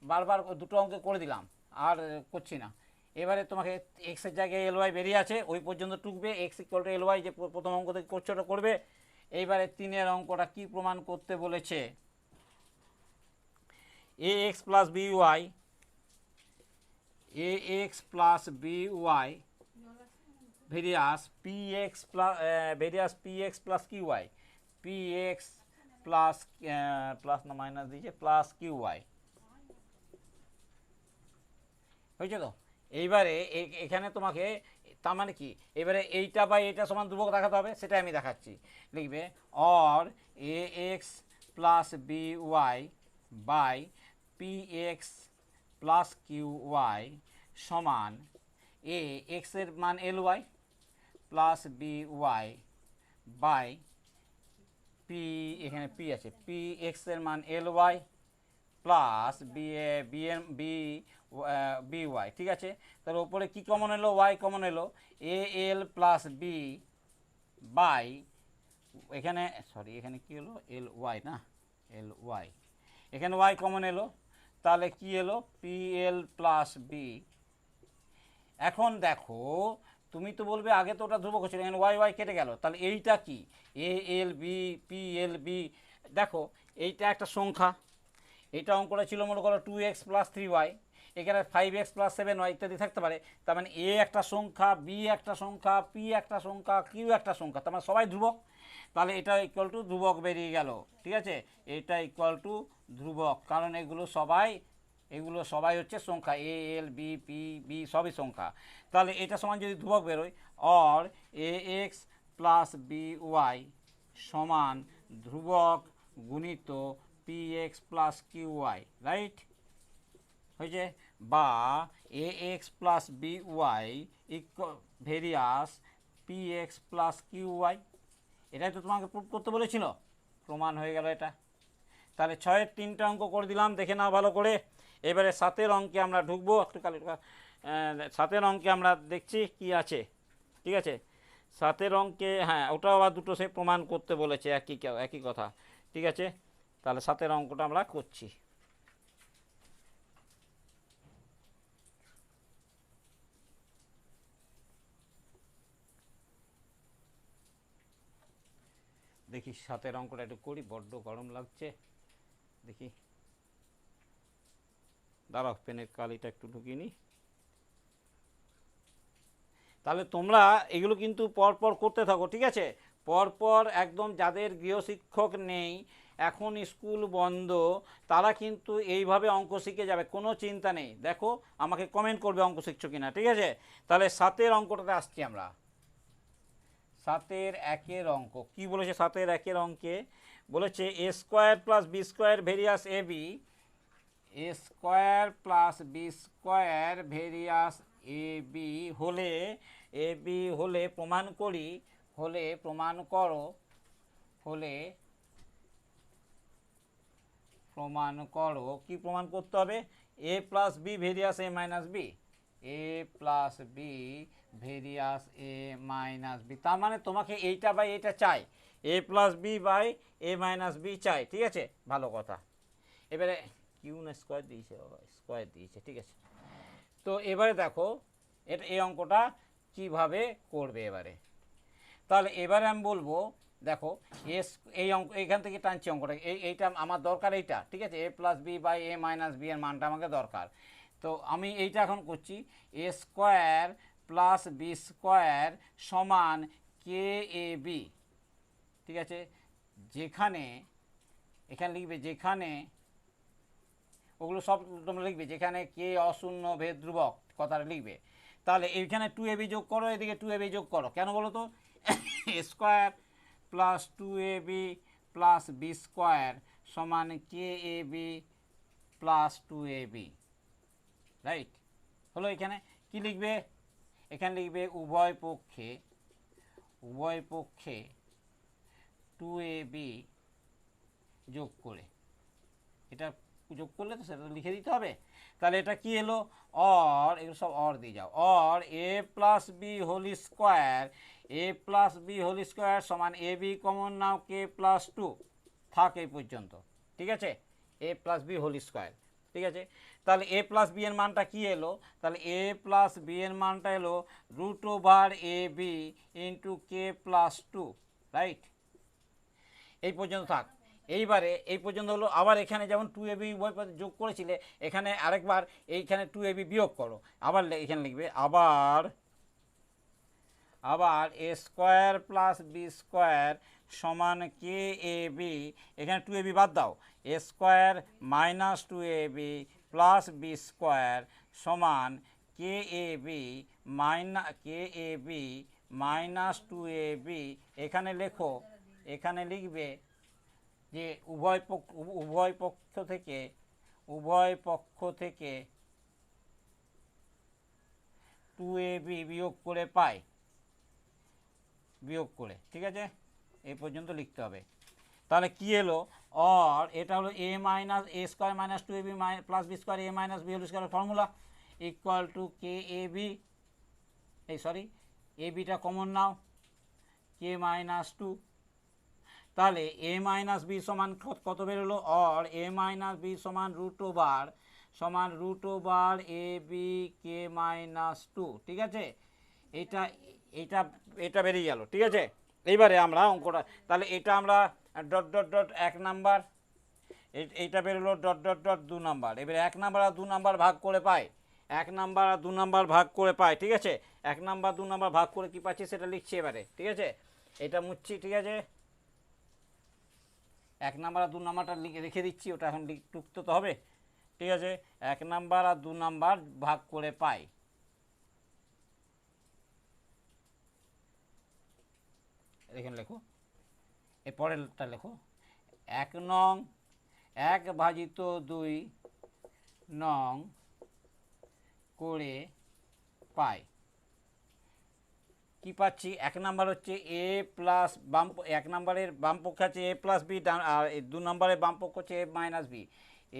বারবার দুটো অঙ্কে করে দিলাম, আর করছি না। এবারে তোমাকে এক্সের জায়গায় এল ওয়াই বেরিয়ে আছে, ওই পর্যন্ত টুকবে, X equal to L Y যে প্রথম অঙ্ক থেকে করছে ওটা করবে। এইবারে 3-এর অঙ্কটা কি প্রমাণ করতে বলেছে, A x plus B Y varies P x plus Q Y, plus না মাইনাস দিয়েছে, প্লাস কিউ ওয়াই, হয়েছে তো। এইবারে এখানে তোমাকে তার মানে কি, এবারে এইটা বাই এইটা সমান ধ্রুবক দেখাতে হবে, সেটাই আমি দেখাচ্ছি। লিখবে or A x plus B y by p x plus Q y সমান এ এক্সের মান l y plus B y by p, এখানে পি আছে, পি এক্সের মান l y plus B y, ঠিক আছে। তার উপরে কী কমন এলো, ওয়াই কমন এলো, a l plus B by, এখানে কী হলো, এল ওয়াই না, এল ওয়াই, এখানে ওয়াই কমন এলো, তাহলে কি এলো পি এল প্লাস বি। এখন দেখো তুমি তো বলবে আগে তো ওটা ধ্রুবক ছিল, এখানে ওয়াই ওয়াই কেটে গেল, তাহলে এইটা কি A L B P L B. দেখো এইটা একটা সংখ্যা, এটা অঙ্কটা ছিল মনে করো 2x প্লাস 3y, এখানে 5x প্লাস 7y ইত্যাদি থাকতে পারে। তার মানে এ একটা সংখ্যা, বি একটা সংখ্যা, পি একটা সংখ্যা, কিউ একটা সংখ্যা, তার মানে সবাই ধ্রুবক। তাহলে এটা ইকুয়াল টু ধ্রুবক বেরিয়ে গেল, ঠিক আছে, এটা ইকুয়াল টু ধ্রুবক, কারণ এগুলো সবাই হচ্ছে সংখ্যা, A L B P B সবই সংখ্যা। তাহলে এটা সমান যদি ধ্রুবক বেরোয়, or A x plus B Y সমান ধ্রুবক গুণিত P x plus Q Y, right হয়েছে, বা A x plus B Y varies P x plus Q Y. এটাই তো তোমাকে প্রুভ করতে বলেছিল, প্রমাণ হয়ে গেল এটা। তাহলে 6-এর 3টে অঙ্ক করে দিলাম, দেখে নাও ভালো করে। এবারে 7-এর অঙ্কে আমরা ঢুকবো, একটু কালি 7-এর অঙ্কে আমরা দেখছি কি আছে, ঠিক আছে। 7-এর অঙ্কে হ্যাঁ ওটাও আবার দুটো সে প্রমাণ করতে বলেছে, একই কথা, ঠিক আছে। তাহলে 7-এর অঙ্কটা আমরা করছি। দেখি 7-এর অঙ্কটা একটু করি, বড্ড গরম লাগছে, দেখি দাঁড়াও পেনের কালিটা একটু ঢুকিয়ে নিই। তাহলে তোমরা এগুলো কিন্তু পরপর করতে থাকো, ঠিক আছে, পরপর একদম। যাদের গৃহশিক্ষক নেই, এখন স্কুল বন্ধ, তারা কিন্তু এইভাবে অঙ্ক শিখে যাবে, কোনো চিন্তা নেই। দেখো আমাকে কমেন্ট করবে অঙ্ক শিখছো কিনা, ঠিক আছে। তাহলে 7-এর অঙ্কটাতে আসছি আমরা। 7-এর 1-এর অঙ্ক কি বলেছে? 7-এর 1-এর অঙ্কে বলেছে A square plus B square varies A B, A square plus B square varies A B হলে, এ বি হলে প্রমাণ করি, হলে প্রমাণ করো, হলে প্রমাণ করো, কি প্রমাণ করতে হবে? A plus B varies A minus B, A plus B varies A minus B. তার মানে তোমাকে এইটা বাই এইটা চাই, A plus B by A minus B চাই, ঠিক আছে, ভালো কথা। এবারে কিউ না স্কোয়ার দিয়েছে, স্কোয়ার দিয়েছে, ঠিক আছে। তো এবারে দেখো এটা এই অঙ্কটা কিভাবে করবে এবারে। তাহলে এবারে আমি বলবো দেখো এস, এই অঙ্ক এইখান থেকে টানছি অঙ্কটা, এইটা আমার দরকার, এইটা ঠিক আছে, এ plus B by A minus B এর মানটা আমাকে দরকার। তো আমি এইটা এখন করছি, A square plus B square সমান কে এ বি, ঠিক আছে। যেখানে এখানে লিখবে, যেখানে ওগুলো সব তোমরা লিখবে, যেখানে কে অশূন্য ভেদ ধ্রুবক কথাটা লিখবে। তাহলে এইখানে 2ab যোগ করো, এদিকে 2ab যোগ করো, কেন বলো তো? Square plus 2ab plus B square সমান কে এ বি প্লাস 2ab, রাইট হলো। এখানে কি লিখবে? এখানে লিখবে উভয় পক্ষে, উভয় পক্ষে 2ab যোগ করে, এটা যোগ করলে তো সেটা লিখে দিতে হবে। তাহলে এটা কি এলো? অর, এগুলো সব অর দিয়ে যাও, or a plus b whole square, a plus b whole square সমান এ বি কমন নাও কে প্লাস 2, থাক এই পর্যন্ত, ঠিক আছে, এ প্লাস বি হোল স্কোয়ার, ঠিক আছে। তাহলে এ প্লাস বি এর মানটা কি এলো? তাহলে এ প্লাস বি এর মানটা এলো root over A B into K plus 2, right, এই পর্যন্ত থাক। এইবারে এই পর্যন্ত হলো, আবার এখানে যেমন 2ab উভয় পদে যোগ করেছিলে, এখানে আরেকবার এইখানে 2ab বিয়োগ করো, আবার এখানে লিখবে আবার, আবার A square plus B square সমান কে এ বি, এখানে 2ab বাদ দাও, A square minus 2ab plus B square সমান কে এ বি মাইনাস 2ab। এখানে লেখো, এখানে লিখবে যে উভয় পক্ষ থেকে, উভয় পক্ষ থেকে 2ab বিয়োগ করে পাই, বিয়োগ করে, ঠিক আছে, এই পর্যন্ত লিখতে হবে। তাহলে কি এলো? অর এটা হলো A minus A square minus 2ab plus B square A minus B whole square formula equal to K A B, এই সরি এ বিটা কমন নাও, কে মাইনাস 2। তাহলে এ মাইনাস বি সমান কত বেরোলো? অর এ মাইনাস বি সমান root over সমান root over A B K minus two. ঠিক আছে, এটা এটা এটা বেরিয়ে গেল। ঠিক আছে, এইবারে আমরা অঙ্কটা, তাহলে এটা আমরা ডট ডট ডট 1 নাম্বার, এইটা বেরোলো ডট ডট ডট 2 নাম্বার। এবারে 1 নাম্বার আর 2 নাম্বার ভাগ করে পাই, 1 নাম্বার আর 2 নাম্বার ভাগ করে পাই। ঠিক আছে, 1 নাম্বার 2 নাম্বার ভাগ করে কি পাচ্ছি সেটা লিখছি এবারে। ঠিক আছে, এটা মুছছি। ঠিক আছে, 1 নাম্বার আর 2 নাম্বারটা রেখে দিচ্ছি, ওটা এখন টুকতে তো হবে। ঠিক আছে, 1 নাম্বার আর 2 নাম্বার ভাগ করে পাই। এখানে লেখো, এরপরেরটা লেখো, 1 নং 1 ভাজিত 2 নং করে পাই। কি পাচ্ছি, 1 নাম্বার হচ্ছে এ প্লাস বাম, 1 নাম্বারের বাম পক্ষে আছে এ প্লাস বি, আর 2 নাম্বারের বাম পক্ষ হচ্ছে A minus B.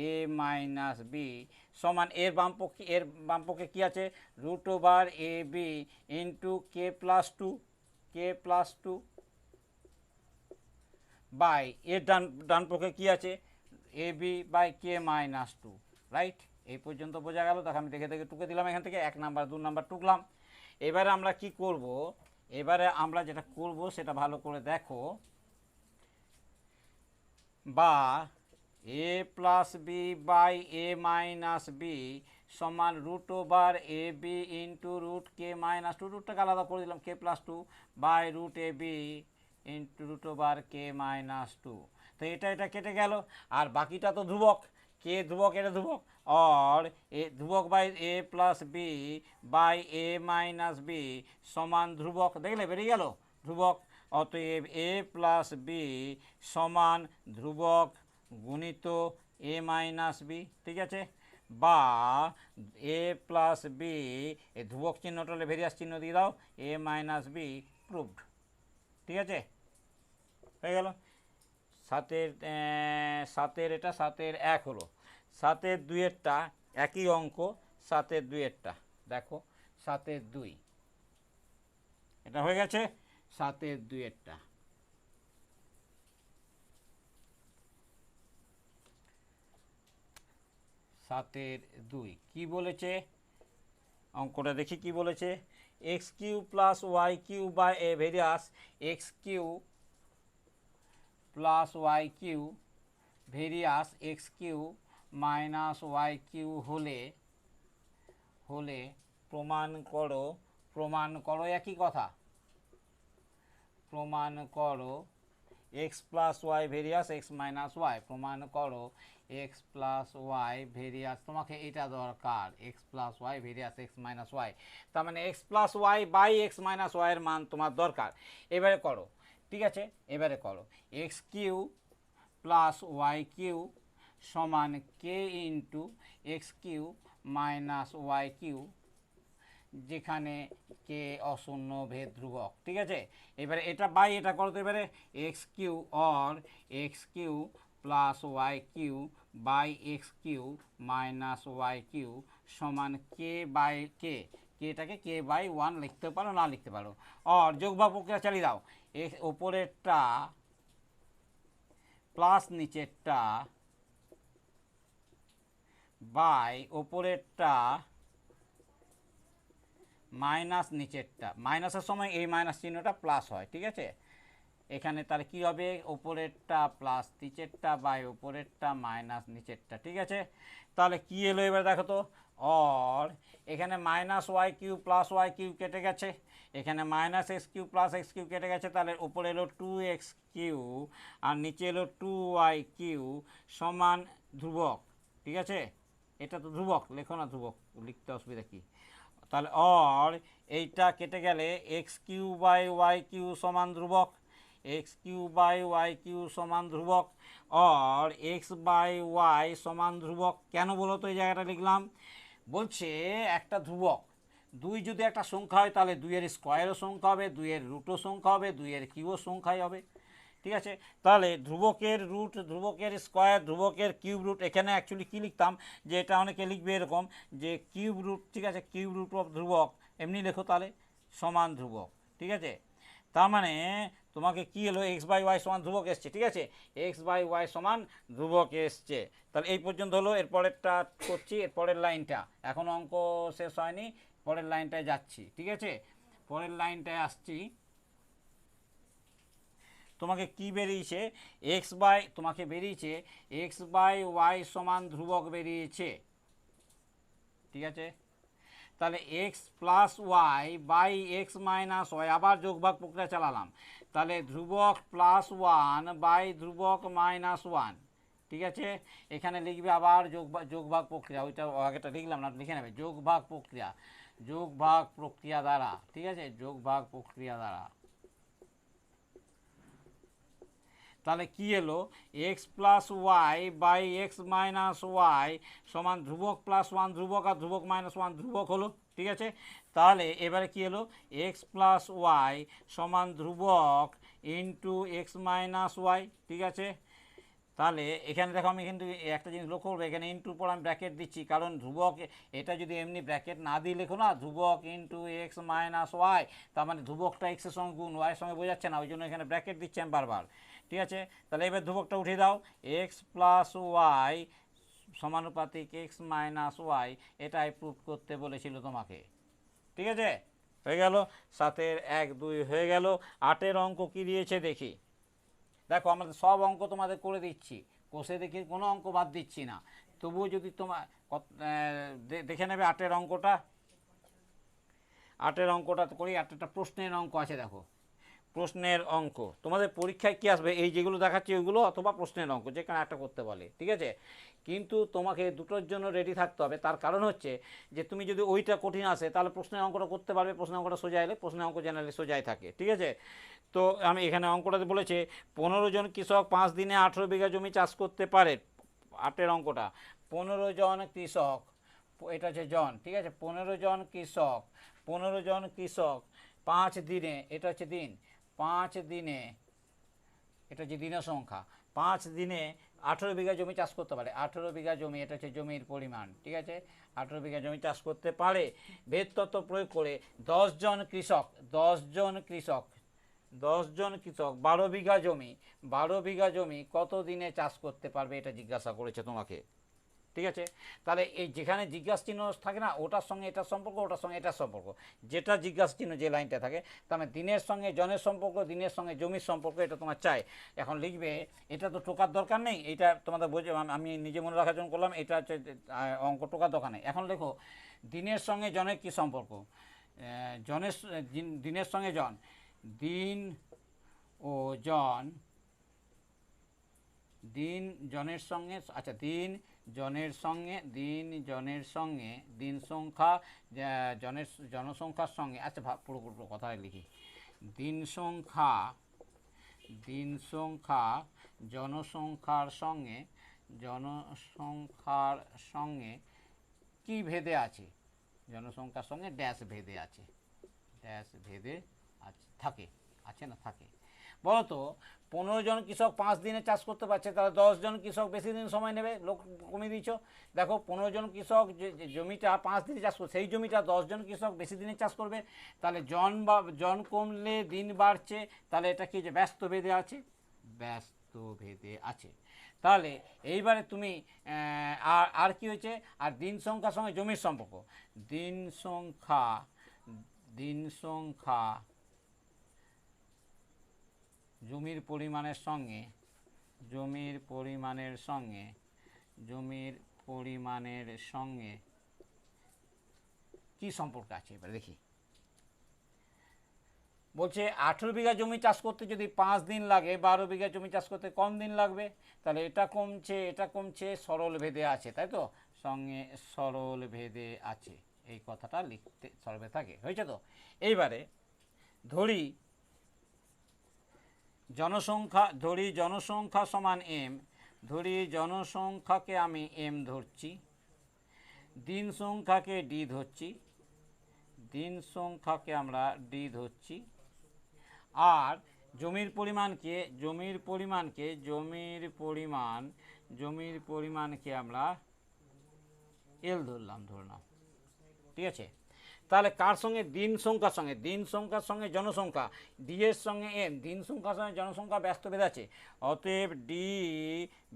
A minus B সমান এর বাম পক্ষে কী আছে, root over A B into K plus two, K plus two by এর ডান পক্ষে কী আছে, A B by K minus two. Right, এই পর্যন্ত বোঝা গেল। দেখো আমি দেখে দেখে টুকে দিলাম এখান থেকে, 1 নাম্বার 2 নাম্বার টুকলাম। এবারে আমরা কি করব, এবারে আমরা যেটা করব সেটা ভালো করে দেখো, বা A plus B by A minus B সমান root over A B into root K minus two, রুটটাকে আলাদা করে দিলাম, K plus two by root A B into root over K minus two. তো এটা কেটে গেল, আর বাকিটা তো ধ্রুবক, কে ধ্রুবক, এটা ধ্রুবক, और ए ধ্রুবক by a plus B by A minus B সমান ধ্রুবক, দেখলে বেরিয়ে গেল ধ্রুবক। অতএব এ প্লাস বি সমান ধ্রুবক গুণিত এ মাইনাস বি। ঠিক আছে, বা এ প্লাস বি, এই ধ্রুবক চিহ্নটা হলে ভেরিয়াস চিহ্ন দিয়ে দাও, এ মাইনাস বি প্রুভড। ঠিক আছে, হয়ে গেল। 7-এর এটা 7-1 হলো, 7-2-এরটা একই অঙ্ক, 7-2-এরটা দেখো, 7-2 এটা হয়ে গেছে, 7-2-এরটা। 7-2 কি বলেছে, অঙ্কটা দেখি কি বলেছে, x Q plus Y cube by a varies x Q plus Y cube varies x Q minus Y cube হলে প্রমাণ করো, প্রমাণ করো একই কথা, প্রমাণ করো x plus Y varies x minus y, প্রমাণ করো এক্স প্লাস ওয়াই ভেরিয়াস, তোমাকে এটা দরকার, x plus Y varies x minus y, তার মানে x plus Y by x minus ওয়াইয়ের মান তোমার দরকার। এবারে করো, ঠিক আছে, এবারে করো, X Q plus Y Q সমান K into X Q minus Y Q, যেখানে কে অশূন্য ভেদ ধ্রুবক। ঠিক আছে, এবারে এটা বাই এটা করো, তো এবারে x cube or x Q plus Y cube by x Q minus Y Q সমান k by K, কেটাকে K by 1 লিখতে পারো, না লিখতে পারো, আর যোগ বা প্রক্রিয়া চালিয়ে দাও, ওপরেরটা প্লাস নিচেরটা বাই ওপরেরটা মাইনাস নিচেরটা, মাইনাসের সময় এই মাইনাস চিহ্নটা প্লাস হয়। ঠিক আছে, এখানে তাহলে কী হবে, ওপরেরটা প্লাস নিচেরটা বাই ওপরেরটা মাইনাস নিচেরটা। ঠিক আছে, তাহলে কী এলো এবার দেখো তো, অর এখানে minus Y cube plus Y cube কেটে গেছে, এখানে minus x Q plus x cube কেটে গেছে, তাহলে উপরে এলো 2x কিউ আর নিচে এলো 2y কিউ সমান ধ্রুবক। ঠিক আছে, এটা তো ধ্রুবক, লেখো না ধ্রুবক, লিখতে অসুবিধা কী, তাহলে অর এইটা কেটে গেলে x cube by y Q সমান ধ্রুবক, x cube by y Q সমান ধ্রুবক, অর এক্স বাই ওয়াই সমান ধ্রুবক। কেন বলো তো এই জায়গাটা লিখলাম, বলছে একটা ধ্রুবক, 2 যদি একটা সংখ্যা হয় তাহলে 2-এর স্কোয়ারও সংখ্যা হবে, 2-এর রুটও সংখ্যা হবে, 2-এর কিউও সংখ্যাই হবে। ঠিক আছে, তাহলে ধ্রুবকের রুট, ধ্রুবকের স্কোয়ার, ধ্রুবকের কিউব রুট, এখানে অ্যাকচুয়ালি কী লিখতাম, যে এটা অনেকে লিখবে এরকম যে কিউব রুট, ঠিক আছে, কিউব রুট অফ ধ্রুবক এমনি লেখো তাহলে সমান ধ্রুবক। ঠিক আছে, তার মানে তোমাকে কি হলো এক্স বাই ওয়াই সমান ধ্রুবক এসছে, ঠিক আছে, এক্স বাই ওয়াই সমান ধ্রুবক এসছে। তাহলে এই পর্যন্ত হলো, এরপরেরটা করছি, এরপরের লাইনটা এখনও অঙ্ক শেষ হয়নি, পরের লাইনটায় যাচ্ছি, ঠিক আছে, পরের লাইনটায় আসছি। তোমাকে কি বেরিয়েছে, এক্স বাই, তোমাকে বেরিয়েছে এক্স বাই ওয়াই সমান ধ্রুবক বেরিয়েছে, ঠিক আছে। তাহলে x plus Y by x minus y, আবার যোগভাগ প্রক্রিয়া চালালাম, তাহলে ধ্রুবক প্লাস ওয়ান বাই ধ্রুবক মাইনাস ওয়ান, ঠিক আছে। এখানে লিখবে আবার যোগভাগ প্রক্রিয়া, ওইটা আগেটা লিখলাম না, লিখে নেবে যোগভাগ প্রক্রিয়া, যোগভাগ প্রক্রিয়া দ্বারা, ঠিক আছে, যোগভাগ প্রক্রিয়া দ্বারা। তাহলে কি এলো, x plus Y by x minus y সমান ধ্রুবক প্লাস ওয়ান ধ্রুবক আর ধ্রুবক মাইনাস ওয়ান ধ্রুবক হলো, ঠিক আছে। তাহলে এবারে কি হলো, এক্স প্লাস ওয়াই সমান ধ্রুবক ইন্টু এক্স মাইনাস ওয়াই, ঠিক আছে। তাহলে এখানে দেখো আমি কিন্তু একটা জিনিস লক্ষ্য করবো, এখানে ইন্টুর পর আমি ব্র্যাকেট দিচ্ছি, কারণ ধ্রুবক, এটা যদি এমনি ব্র্যাকেট না দিয়ে লেখো না, ধ্রুবক ইন্টু এক্স মাইনাস ওয়াই, তার মানে ধ্রুবকটা এক্সের সঙ্গে গুণ ওয়াইয়ের সঙ্গে বোঝাচ্ছে না, ওই জন্য এখানে ব্র্যাকেট দিচ্ছি আমি বারবার, ঠিক আছে। তাহলে এবার ধ্রুবকটা উঠিয়ে দাও, এক্স প্লাস ওয়াই সমানুপাতিক এক্স মাইনাস ওয়াই, এটাই প্রুফ করতে বলেছিল তোমাকে, ঠিক আছে। হয়ে গেল, 7-এর 1-2 হয়ে গেল। 8-এর অঙ্ক কী দিয়েছে দেখি, দেখো আমাদের সব অঙ্ক তোমাদের করে দিচ্ছি, কোষে দেখি কোনো অঙ্ক বাদ দিচ্ছি না, তবুও যদি তোমার দেখে নেবে 8-এর অঙ্কটা, 8-এর অঙ্কটা করি। 8-টা প্রশ্নের অঙ্ক আছে, দেখো প্রশ্নের অঙ্ক তোমাদের পরীক্ষায় কী আসবে, এই যেগুলো দেখাচ্ছি ওইগুলো অথবা প্রশ্নের অঙ্ক, যেখানে একটা করতে বলে, ঠিক আছে। কিন্তু তোমাকে দুটোর জন্য রেডি থাকতে হবে, তার কারণ হচ্ছে যে তুমি যদি ওইটা কঠিন আসে তাহলে প্রশ্নের অঙ্কটা করতে পারবে, প্রশ্নের অঙ্কটা সোজা এলে, প্রশ্নের অঙ্ক জেনারেলি সোজাই থাকে, ঠিক আছে। তো আমি এখানে অঙ্কটাতে বলেছে 15 জন কৃষক 5 দিনে 18 বিঘা জমি চাষ করতে পারে, 8-এর অঙ্কটা 15 জন কৃষক, এটা হচ্ছে জন, ঠিক আছে, 15 জন কৃষক, 15 জন কৃষক 5 দিনে, এটা হচ্ছে দিন, 5 দিনে, এটা হচ্ছে দিনের সংখ্যা, 5 দিনে 18 বিঘা জমি চাষ করতে পারে, 18 বিঘা জমি, এটা হচ্ছে জমির পরিমাণ, ঠিক আছে, 18 বিঘা জমি চাষ করতে পারে। ভেদ তত্ত্ব প্রয়োগ করে 10 জন কৃষক, 10 জন কৃষক, 10 জন কৃষক 12 বিঘা জমি, 12 বিঘা জমি কত দিনে চাষ করতে পারবে, এটা জিজ্ঞাসা করেছে তোমাকে, ঠিক আছে। তাহলে এই যেখানে জিজ্ঞাসা চিহ্ন থাকে না, ওটার সঙ্গে এটার সম্পর্ক, ওটার সঙ্গে এটার সম্পর্ক, যেটা জিজ্ঞাসা চিহ্ন যে লাইনটা থাকে, তার মানে দিনের সঙ্গে জনের সম্পর্ক, দিনের সঙ্গে জমির সম্পর্ক, এটা তোমার চাই। এখন লিখবে, এটা তো টোকার দরকার নেই, এটা তোমাদের বোঝে, আমি নিজে মনে রাখার জন্য করলাম, এটা হচ্ছে অঙ্ক, টোকার দরকার নেই। এখন লেখো দিনের সঙ্গে জনের কী সম্পর্ক, জনের, দিনের সঙ্গে জন, দিন ও জন, দিন জনের সঙ্গে, আচ্ছা দিন জনের সঙ্গে, দিন জনের সঙ্গে, দিন সংখ্যা জনের, জনসংখ্যার সঙ্গে, আচ্ছা পুরো কথায় লিখি, দিন সংখ্যা, দিন সংখ্যা জনসংখ্যার সঙ্গে, জনসংখ্যার সঙ্গে কি ভেদে আছে, জনসংখ্যার সঙ্গে ড্যাশ ভেদে আছে, ড্যাশ ভেদে আছে, থাকে, আছে না থাকে। বলো তো 15 জন কৃষক 5 দিনে চাষ করতে পারছে, তাহলে 10 জন কৃষক বেশি দিন সময় নেবে, লোক কমিয়ে দিচ্ছ। দেখো 15 জন কৃষক যে জমিটা 5 দিনে চাষ করবে, সেই জমিটা 10 জন কৃষক বেশি দিনে চাষ করবে, তাহলে জন কমলে দিন বাড়ছে, তাহলে এটা কি যে ব্যস্ত ভেদে আছে, ব্যস্ত ভেদে আছে। তাহলে এইবারে তুমি আর কি হয়েছে, আর দিন সংখ্যার সঙ্গে জমির সম্পর্ক, দিন সংখ্যা, দিন সংখ্যা জমির পরিমাণের সঙ্গে, জমির পরিমাণের সঙ্গে, জমির পরিমাণের সঙ্গে কি সম্পর্ক আছে, এবার দেখি। বলছে 18 বিঘা জমি চাষ করতে যদি 5 দিন লাগে, 12 বিঘা জমি চাষ করতে কম দিন লাগবে, তাহলে এটা কমছে, এটা কমছে, সরল ভেদে আছে, তাই তো, সঙ্গে সরল ভেদে আছে, এই কথাটা লিখতে সরল ভেদে থাকে, হয়েছে তো। এইবারে ধরি জনসংখ্যা, ধরি জনসংখ্যা সমান এম, ধরি জনসংখ্যাকে আমি এম ধরছি, দিন সংখ্যাকে ডি ধরছি, দিন সংখ্যাকে আমরা ডি ধরছি, আর জমির পরিমাণকে, জমির পরিমাণকে, জমির পরিমাণ, জমির পরিমাণকে আমরা এল ধরলাম, ঠিক আছে। তাহলে কার সঙ্গে? দিন সংখ্যার সঙ্গে। দিন সংখ্যার সঙ্গে জনসংখ্যা, ডি এর সঙ্গে এম, দিন সংখ্যার সঙ্গে জনসংখ্যা ব্যস্ত ভেদ আছে, অতএব ডি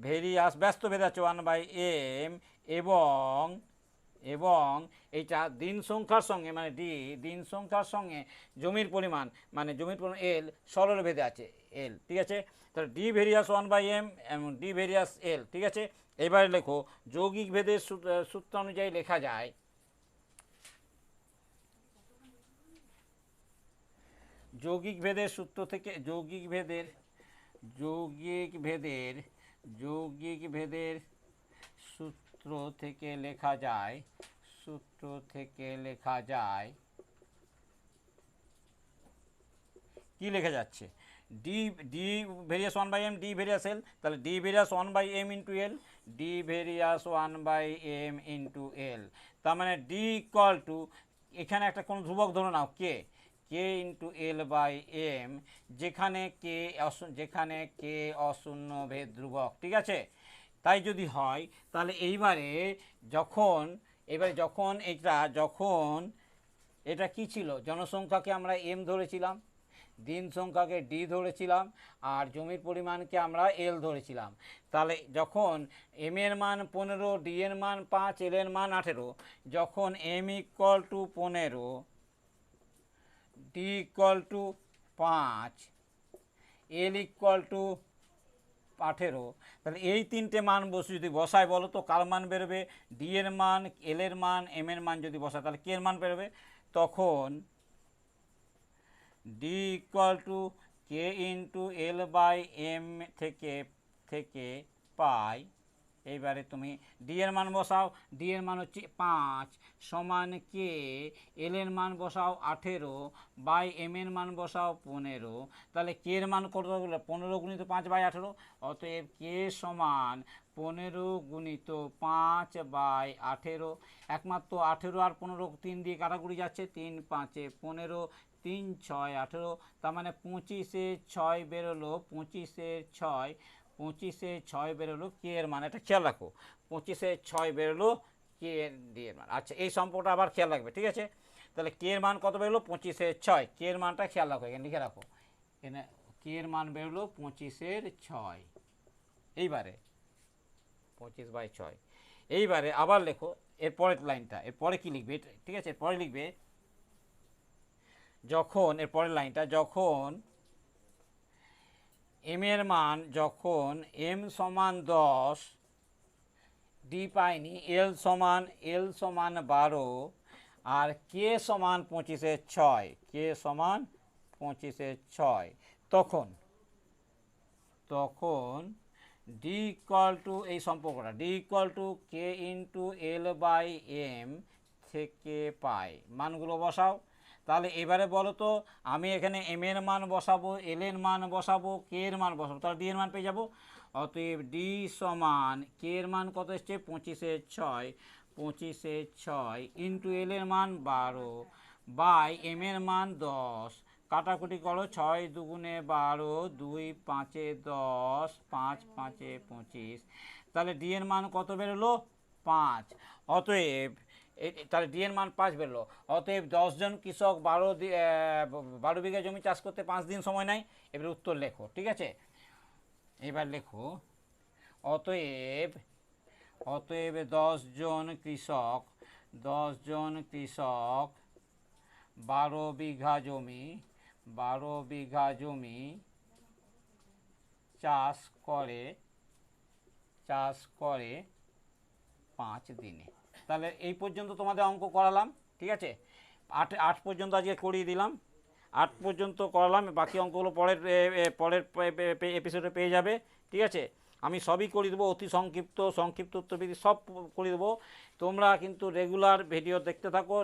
ভেরিয়াস ব্যস্ত ভেদ আছে 1/m, এবং এবং এইটা দিন সংখ্যার সঙ্গে মানে ডি, দিন সংখ্যার সঙ্গে জমির পরিমাণ মানে জমির পরিমাণ এল সরল ভেদে আছে এল, ঠিক আছে। তাহলে ডি ভেরিয়াস 1/m এবং ডি ভেরিয়াস এল, ঠিক আছে। এবারে লেখো যৌগিক ভেদের সূত্র অনুযায়ী লেখা যায়, যৌগিক ভেদের সূত্র থেকে যৌগিক ভেদের সূত্র থেকে লেখা যায় কি লেখা যাচ্ছে? D varies 1/m D varies L, তাহলে D varies 1/m into L, D varies 1/m into L. তার মানে ডি ইকুয়াল টু, এখানে একটা কোন ধ্রুবক ধরে নাও কে, কে ইন্টু এল বাই এম, যেখানে কে অশূন্য ভেদ ধ্রুবক, ঠিক আছে। তাই যদি হয় তাহলে এইবারে যখন এটা কি ছিল? জনসংখ্যাকে আমরা এম ধরেছিলাম, দিন সংখ্যাকে ডি ধরেছিলাম, আর জমির পরিমাণকে আমরা এল ধরেছিলাম। তাহলে যখন এম এর মান 15, ডি এর মান 5, এল এর মান 18, যখন m equal to 15, d equal to 5, l equal to 18, তাহলে এই তিনটে মান যদি বসায় বলো তো কার মান বেরোবে? ডি এর মান, এল এর মান, এম এর মান যদি বসায় তাহলে কে এর মান বেরোবে? তখন d equal to K into l by m থেকে পাই। এইবারে তুমি ডি এর মান বসাও, ডি এর মান হচ্ছে 5 সমান কে, এল এর মান বসাও 18 বাই এম এর মান বসাও 15, তাহলে কে এর মান কত হলো? 15 গুণিত 5/18, অতএব কে সমান 15 গুণিত 5/18। একমাত্র 18 আর 15 3 দিয়ে কাটাকুটি যাচ্ছে, 3 5 15, 3 6 18, তার মানে 25-এ 6 বেরোলো, 25-এ 6 বেরোলো কে এর মান। এটা খেয়াল রাখো, 25-এ 6 বেরোলো কে এর ডি এর মান। আচ্ছা, এই সম্পর্কটা আবার খেয়াল রাখবে, ঠিক আছে। তাহলে কে এর মান কত বেরোলো? 25-এ 6। কে এর মানটা খেয়াল রাখো, এখানে লিখে রাখো, এখানে কে এর মান বেরোলো 25-এর 6। এইবারে 25/6। এইবারে আবার লেখো এরপরের লাইনটা, এরপরে কি লিখবে, ঠিক আছে। এরপরে লিখবে এরপরের লাইনটা, যখন এম এর মান, যখন এম সমান 10, ডি পাইনি, এল সমান 12, আর কে সমান 25-এ 6, কে সমান 25-এ 6, তখন ডি ইকুয়াল টু, এই সম্পর্কটা d equal to K into l by m থেকে পাই। মানগুলো বসাও। তাহলে এবারে বলো তো, আমি এখানে এম এর মান বসাবো, এল এর মান বসাবো, কে এর মান বসাবো, তাহলে ডি এর মান পেয়ে যাবো। অতএব ডি সমান কে এর মান কত এসছে? 25-এ 6 ইন্টু এল এর মান 12 বাই এম এর মান 10। কাটাকুটি করো, 6 দুগুণে 12, 2 5-এ 10, 5 5-এ 25, তাহলে ডি এর মান কত বেরোলো? 5। অতএব তাহলে ডি এর মান 5 বেরোলো। অতএব 10 জন কৃষক 12 বিঘা জমি চাষ করতে 5 দিন সময় নেয়। এবার উত্তর লেখো, ঠিক আছে। এবার লেখো অতএব 10 জন কৃষক 12 বিঘা জমি চাষ করে 5 দিনে। তাহলে এই পর্যন্ত তোমাদের অঙ্ক করালাম, ঠিক আছে। 8 পর্যন্ত আজকে করিয়ে দিলাম, 8 পর্যন্ত করালাম। বাকি অঙ্কগুলো পরের এপিসোডে পেয়ে যাবে, ঠিক আছে। আমি সবই করে দেবো, অতি সংক্ষিপ্ত উত্তরবিধি সব করে দেবো। তোমরা কিন্তু রেগুলার ভিডিও দেখতে থাকো,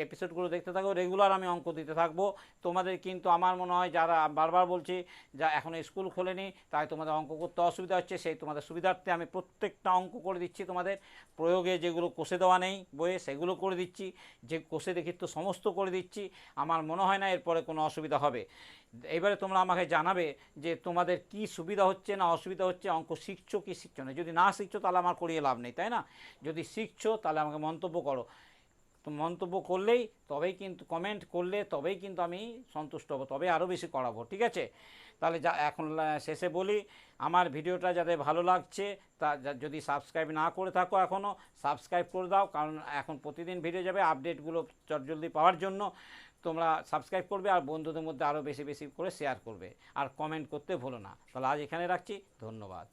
এপিসোডগুলো দেখতে থাকো, রেগুলার আমি অঙ্ক দিতে থাকবো তোমাদের। কিন্তু আমার মনে হয় যারা বারবার বলছি যা এখন স্কুল খোলেনি, তাই তোমাদের অঙ্ক করতে অসুবিধা হচ্ছে, সেই তোমাদের সুবিধার্থে আমি প্রত্যেকটা অঙ্ক করে দিচ্ছি। তোমাদের প্রয়োগে যেগুলো কষে দেওয়া নেই বইয়ে সেগুলো করে দিচ্ছি, যে কষে দেখি তো সমস্ত করে দিচ্ছি। আমার মনে হয় না এরপরে কোনো অসুবিধা হবে। এবারে তোমরা আমাকে জানাবে যে তোমাদের কি সুবিধা হচ্ছে না অসুবিধা হচ্ছে, অঙ্ক শিখছো কি শিখছো না। যদি না শিখছো তাহলে আমার করিয়ে লাভ নেই, তাই না। যদি শিখছো তাহলে আমাকে মন্তব্য করো। তো মন্তব্য করলেই তবেই কিন্তু, কমেন্ট করলে তবেই কিন্তু আমি সন্তুষ্ট হব, তবে আরও বেশি করাবো, ঠিক আছে? তাহলে যা এখন শেষে বলি, আমার ভিডিওটা যাদের ভালো লাগছে তা যদি সাবস্ক্রাইব না করে থাকো এখনও সাবস্ক্রাইব করে দাও, কারণ এখন প্রতিদিন ভিডিও যাবে, আপডেটগুলো চটজলদি পাওয়ার জন্য তোমরা সাবস্ক্রাইব করবে আর বন্ধুদের মধ্যে আরও বেশি বেশি করে শেয়ার করবে, আর কমেন্ট করতে ভুলো না। তাহলে আজ এখানে রাখছি, ধন্যবাদ।